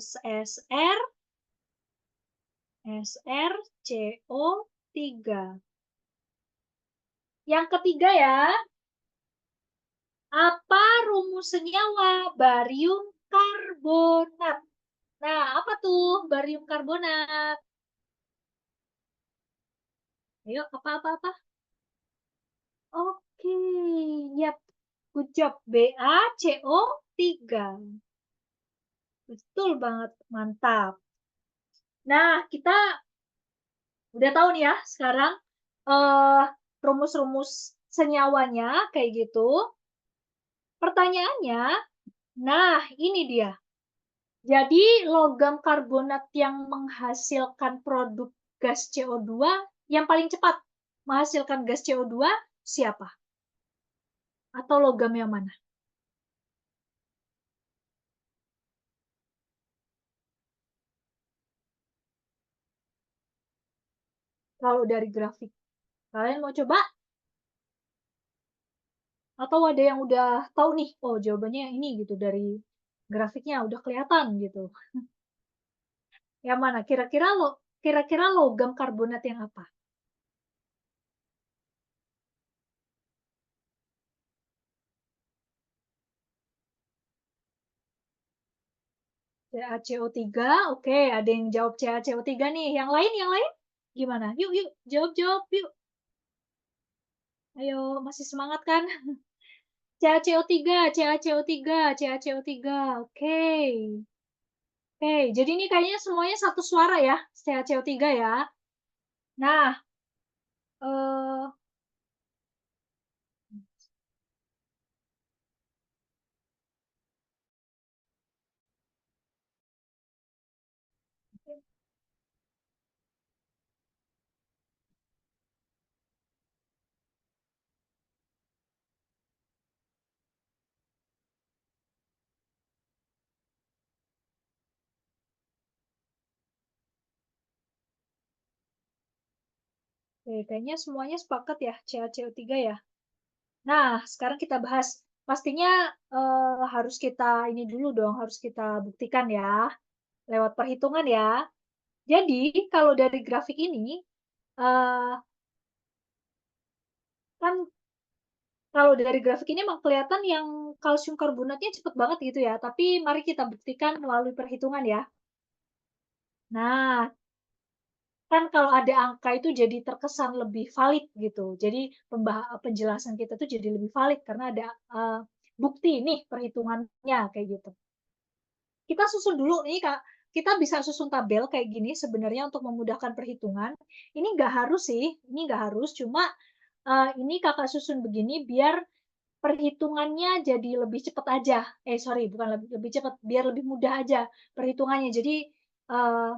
SrCO3. Yang ketiga ya, apa rumus senyawa barium karbonat? Nah, apa tuh barium karbonat? Ayo, apa-apa-apa? Oke, yap. Good job. BaCO3. Betul banget. Mantap. Nah, kita udah tahu nih ya sekarang eh rumus-rumus senyawanya kayak gitu. Pertanyaannya, nah ini dia. Jadi logam karbonat yang menghasilkan produk gas CO2 yang paling cepat menghasilkan gas CO2 siapa? Atau logam yang mana? Kalau dari grafik. Kalian mau coba? Atau ada yang udah tahu nih, oh jawabannya yang ini gitu dari grafiknya udah kelihatan gitu. Yang mana? Kira-kira logam karbonat yang apa? CaCO3, oke, ada yang jawab CaCO3 nih. Yang lain gimana? Yuk, yuk, jawab-jawab yuk. Ayo, masih semangat kan? CaCO3, CaCO3, CaCO3. Oke. Oke, jadi ini kayaknya semuanya satu suara ya, CaCO3 ya. Nah, eh kayaknya semuanya sepakat ya, CaCO3 ya. Nah, sekarang kita bahas. Pastinya harus kita ini dulu dong, harus kita buktikan ya, lewat perhitungan ya. Jadi, kalau dari grafik ini, eh, kan kalau dari grafik ini emang kelihatan yang kalsium karbonatnya cepet banget gitu ya. Tapi mari kita buktikan melalui perhitungan ya. Nah, kan kalau ada angka itu jadi terkesan lebih valid gitu. Jadi penjelasan kita tuh jadi lebih valid karena ada bukti nih perhitungannya kayak gitu. Kita susun dulu nih Kak. Kita bisa susun tabel kayak gini sebenarnya untuk memudahkan perhitungan. Ini nggak harus sih, ini nggak harus. Cuma ini kakak susun begini biar perhitungannya jadi lebih cepat aja. Sorry, bukan lebih cepat, biar lebih mudah aja perhitungannya. Jadi uh,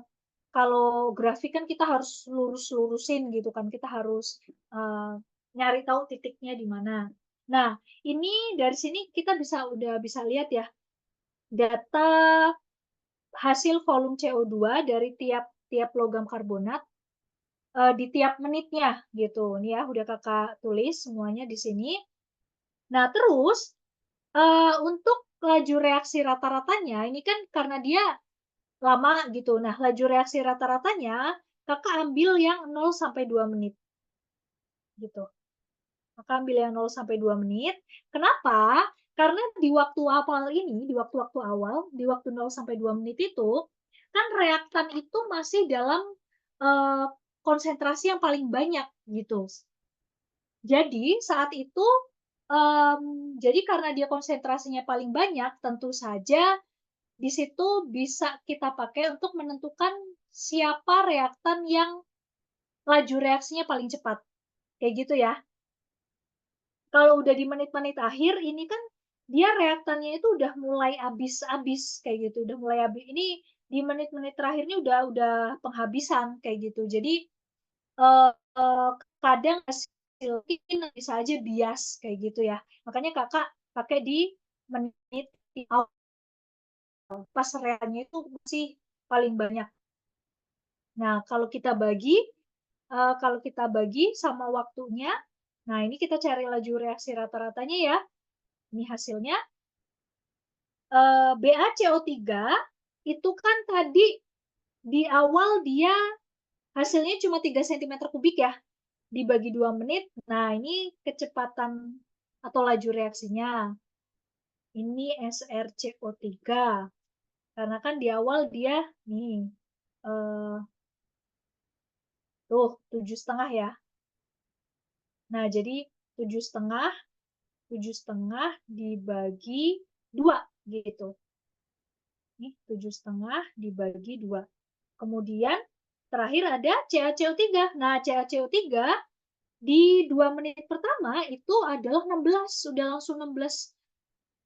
kalau grafik kan kita harus lurus-lurusin gitu kan, kita harus uh, nyari tahu titiknya di mana. Nah, ini dari sini kita udah bisa lihat ya data hasil volume CO2 dari tiap logam karbonat di tiap menitnya gitu. Ini ya udah kakak tulis semuanya di sini. Nah, terus untuk laju reaksi rata-ratanya, ini kan karena dia lama gitu. Nah, laju reaksi rata-ratanya, kakak ambil yang 0 sampai 2 menit. Gitu. Kakak ambil yang 0 sampai 2 menit. Kenapa? Karena di waktu awal ini, di waktu-waktu awal, di waktu 0 sampai 2 menit itu, kan reaktan itu masih dalam uh, konsentrasi yang paling banyak gitu. Jadi saat itu, jadi karena dia konsentrasinya paling banyak, tentu saja di situ bisa kita pakai untuk menentukan siapa reaktan yang laju reaksinya paling cepat. Kayak gitu ya. Kalau udah di menit-menit akhir ini kan dia reaktannya itu udah mulai habis-habis kayak gitu, udah mulai habis. Ini di menit-menit terakhirnya udah penghabisan kayak gitu. Jadi eh, kadang hasil bisa aja bias kayak gitu ya. Makanya kakak pakai di menit di awal pas reaktannya itu masih paling banyak. Nah, kalau kita bagi sama waktunya, nah ini kita cari laju reaksi rata-ratanya ya. Ini hasilnya BaCO3 itu kan tadi di awal dia hasilnya cuma 3 cm kubik ya, dibagi 2 menit. Nah, ini kecepatan atau laju reaksinya. Ini SrCO3. Karena kan di awal dia nih eh, tuh 7,5 ya. Nah, jadi 7,5 dibagi 2 gitu. Nih 7,5 dibagi 2. Kemudian terakhir ada CaCO3. Nah, CaCO3 di 2 menit pertama itu adalah 16, sudah langsung 16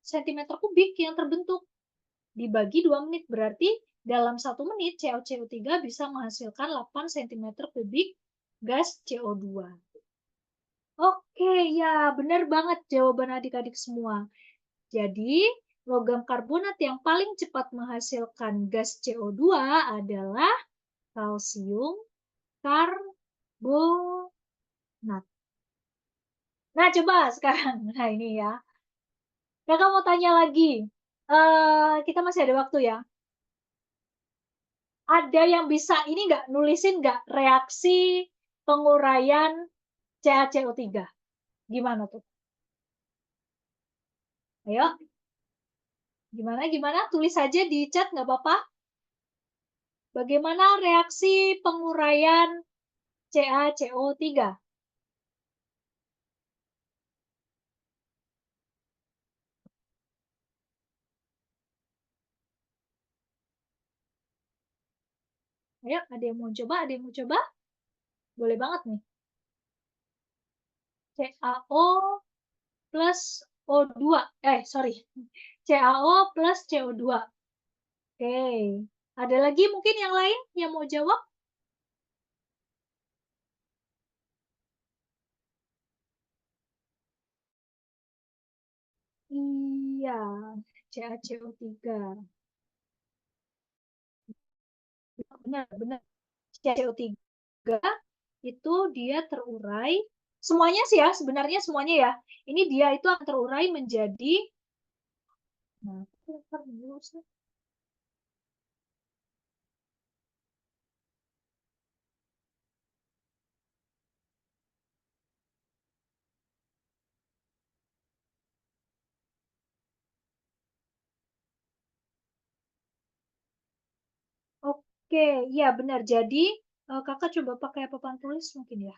cm kubik yang terbentuk. Dibagi 2 menit berarti dalam 1 menit CaCO3 bisa menghasilkan 8 cm kubik gas CO2. Oke, ya benar banget jawaban adik-adik semua. Jadi, logam karbonat yang paling cepat menghasilkan gas CO2 adalah kalsium karbonat. Nah, coba sekarang. Nah, ini ya. Kakak mau tanya lagi. Kita masih ada waktu ya. Ada yang bisa ini nggak nulisin nggak reaksi penguraian CaCO3? Gimana tuh? Ayo, gimana? Tulis aja di chat nggak apa-apa. Bagaimana reaksi penguraian CaCO3? Ayo, ada yang mau coba? Ada yang mau coba? Boleh banget nih. CaO plus O2. Sorry. CaO plus CO2. Oke. Ada lagi mungkin yang lain yang mau jawab? Iya, CaCO3. Benar. CaCO3 itu dia terurai. Semuanya sih ya, sebenarnya semuanya ya. Ini dia itu akan terurai menjadi. Nah, oke, iya benar. Jadi kakak coba pakai papan tulis mungkin ya.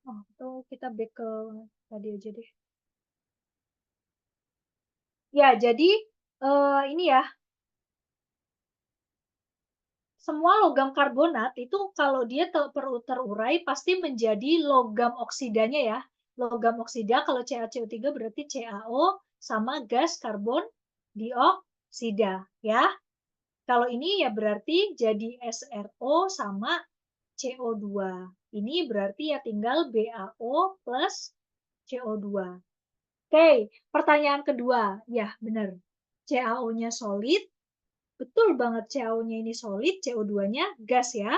Oh, itu kita back ke tadi aja deh. Ya, jadi ini ya, semua logam karbonat itu kalau dia terurai pasti menjadi logam oksidanya ya. Logam oksida kalau CaCO3 berarti CaO sama gas karbon dioksida ya. Kalau ini ya berarti jadi SRO sama CO2. Ini berarti ya tinggal BaO plus CO2. Oke, pertanyaan kedua. Ya, benar. CaO-nya solid. Betul banget CaO-nya ini solid, CO2-nya gas ya.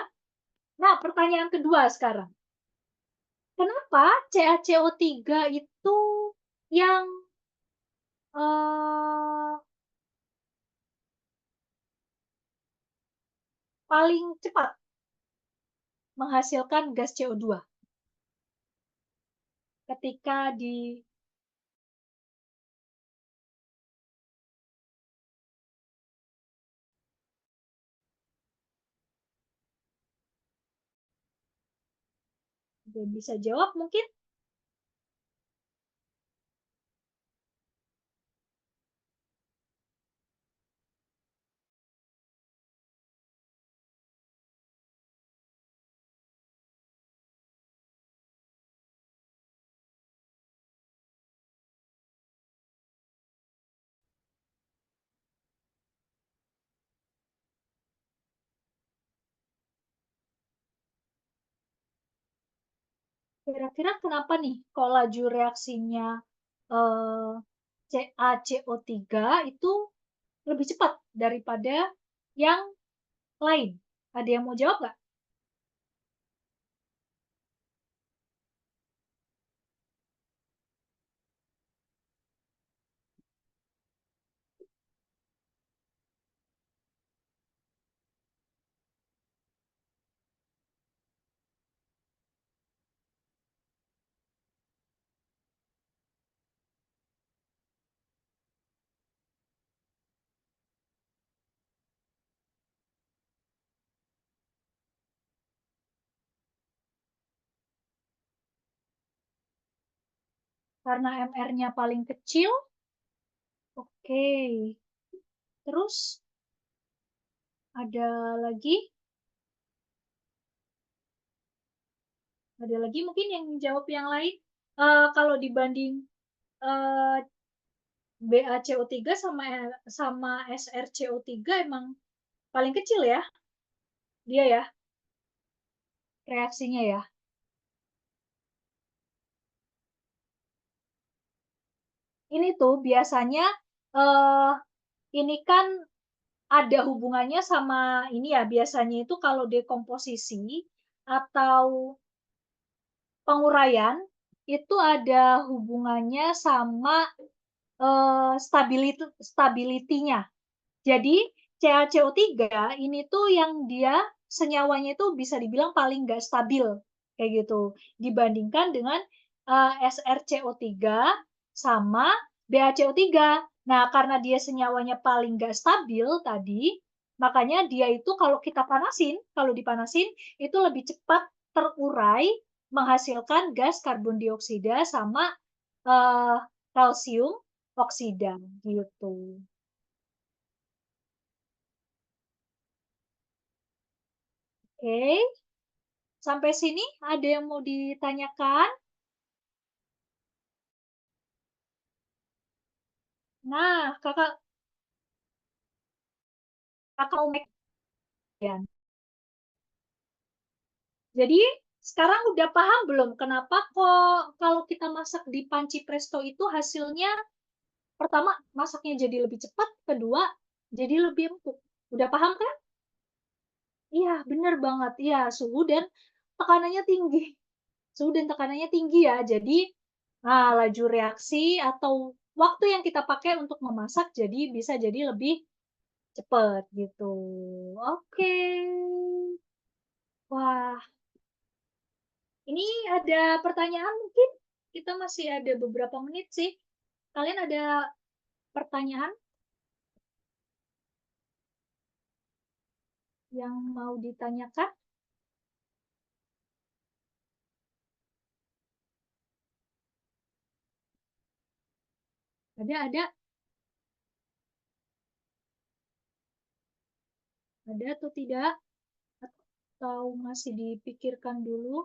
Nah, pertanyaan kedua sekarang. Kenapa CaCO3 itu yang eh, paling cepat menghasilkan gas CO2? ketika bisa jawab mungkin? Kira-kira kenapa nih kok laju reaksinya eh, CaCO3 itu lebih cepat daripada yang lain? Ada yang mau jawab nggak? Karena MR-nya paling kecil. Oke. Terus ada lagi? Ada lagi mungkin yang jawab yang lain? Kalau dibanding eh, BaCO3 sama SrCO3 emang paling kecil ya dia ya reaksinya ya. Ini tuh biasanya eh ini kan ada hubungannya sama ini ya biasanya itu kalau dekomposisi atau penguraian itu ada hubungannya sama stability-nya. Jadi CaCO3 ini tuh yang dia senyawanya itu bisa dibilang paling nggak stabil kayak gitu dibandingkan dengan SrCO3 sama BaCO3. Nah, karena dia senyawanya paling nggak stabil tadi, makanya dia itu kalau kita panasin, kalau dipanasin itu lebih cepat terurai menghasilkan gas karbon dioksida sama uh, kalsium oksida gitu. Oke, sampai sini ada yang mau ditanyakan? Nah, kakak mau make ya. Jadi sekarang udah paham belum kenapa kok kalau kita masak di panci presto itu hasilnya pertama masaknya jadi lebih cepat, kedua jadi lebih empuk. Udah paham kan? Iya, bener banget. Iya, suhu dan tekanannya tinggi. Suhu dan tekanannya tinggi ya. Jadi laju reaksi atau waktu yang kita pakai untuk memasak jadi bisa jadi lebih cepet gitu. Oke. Wah, ini ada pertanyaan mungkin? Kita masih ada beberapa menit sih. Kalian ada pertanyaan yang mau ditanyakan? Ada atau tidak? Atau masih dipikirkan dulu?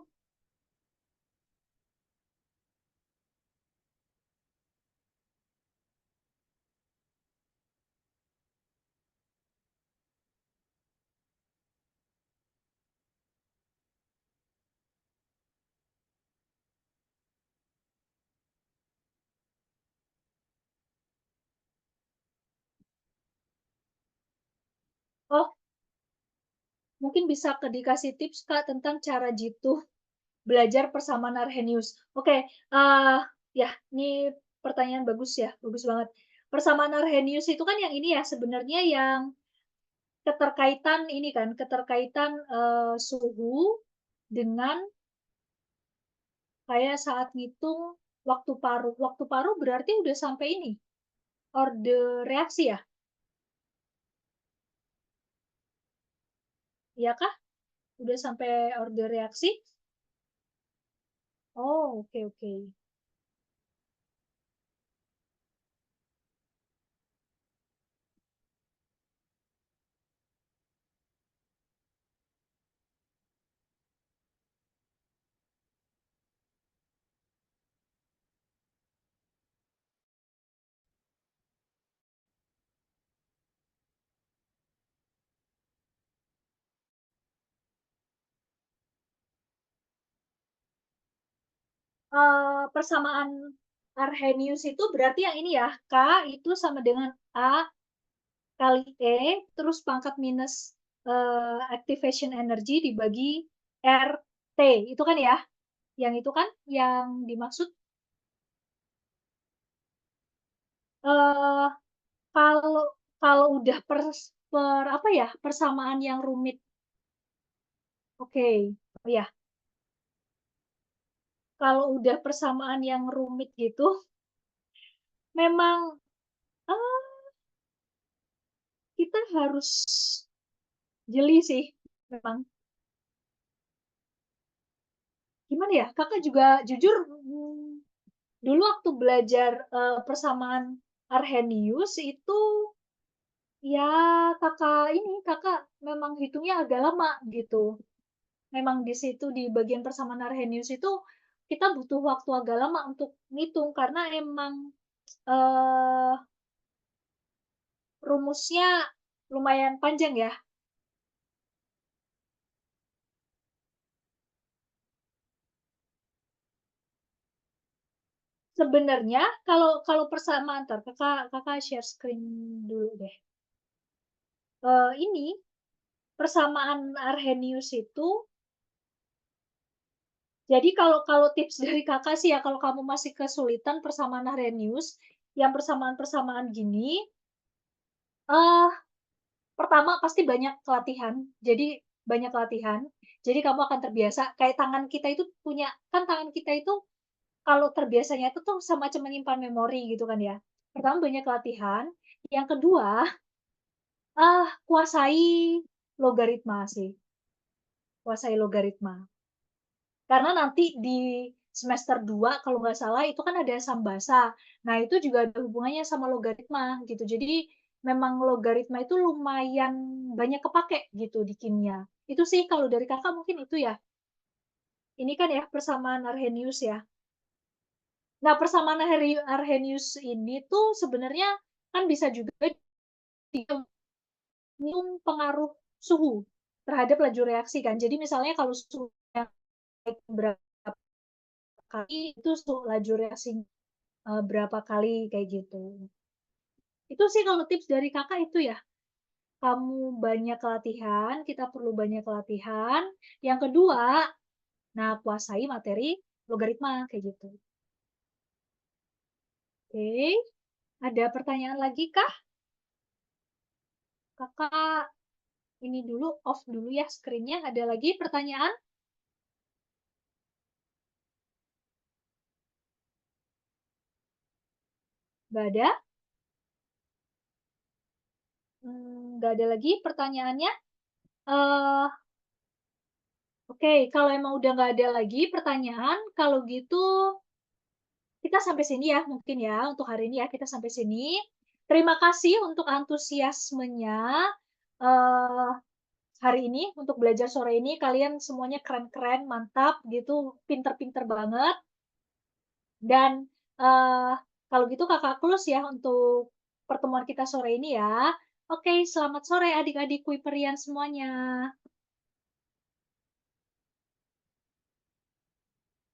Oh, mungkin bisa dikasih tips Kak tentang cara jitu belajar persamaan Arrhenius. Oke, ya ini pertanyaan bagus ya, bagus banget. Persamaan Arrhenius itu kan yang ini ya sebenarnya yang keterkaitan ini kan, keterkaitan suhu dengan, kayak saat ngitung waktu paruh. Waktu paruh berarti udah sampai ini, orde reaksi ya? Iya kah? Udah sampai orde reaksi? Oh, oke oke. Persamaan Arrhenius itu berarti yang ini ya, K itu sama dengan A kali E, terus pangkat minus activation energy dibagi RT. Itu kan ya? Yang itu kan yang dimaksud eh kalau kalau udah per apa ya? Persamaan yang rumit. Oke. Oh ya, kalau udah persamaan yang rumit gitu, memang eh, kita harus jeli sih memang. Gimana ya? Kakak juga jujur dulu waktu belajar persamaan Arrhenius itu ya kakak memang hitungnya agak lama gitu. Memang di situ di bagian persamaan Arrhenius itu kita butuh waktu agak lama untuk ngitung karena emang eh, rumusnya lumayan panjang ya. Sebenarnya kalau kalau persamaan ntar kakak kakak share screen dulu deh. Ini persamaan Arrhenius itu jadi kalau kalau tips dari kakak sih ya kalau kamu masih kesulitan persamaan Arrhenius, yang persamaan-persamaan gini, eh pertama pasti banyak latihan. Jadi banyak latihan. Jadi kamu akan terbiasa. Kayak tangan kita itu punya kan tangan kita itu kalau terbiasanya itu tuh semacam menyimpan memori gitu kan ya. Pertama banyak latihan. Yang kedua, kuasai logaritma sih. Kuasai logaritma. Karena nanti di semester 2 kalau nggak salah itu kan ada sambasa. Nah, itu juga ada hubungannya sama logaritma gitu. Jadi memang logaritma itu lumayan banyak kepake gitu di kimia. Itu sih kalau dari kakak mungkin itu ya. Ini kan ya persamaan Arrhenius ya. Nah, persamaan Arrhenius ini tuh sebenarnya kan bisa juga dihitung pengaruh suhu terhadap laju reaksi kan. Jadi misalnya kalau suhu berapa kali itu laju reaksi berapa kali kayak gitu. Itu sih kalau tips dari kakak itu ya. Kamu banyak latihan, kita perlu banyak latihan. Yang kedua, nah kuasai materi logaritma kayak gitu. Oke, ada pertanyaan lagi kah? Kakak ini dulu off dulu ya screen-nya. Ada lagi pertanyaan? Nggak ada? Nggak ada lagi pertanyaannya? Eh, Oke, kalau emang udah nggak ada lagi pertanyaan, kalau gitu kita sampai sini ya, mungkin ya, untuk hari ini ya, kita sampai sini. Terima kasih untuk antusiasmenya eh, hari ini, untuk belajar sore ini. Kalian semuanya keren-keren, mantap, gitu, pinter-pinter banget. Dan eh, kalau gitu kakak close ya untuk pertemuan kita sore ini ya. Oke, selamat sore adik-adik Kuiperian semuanya.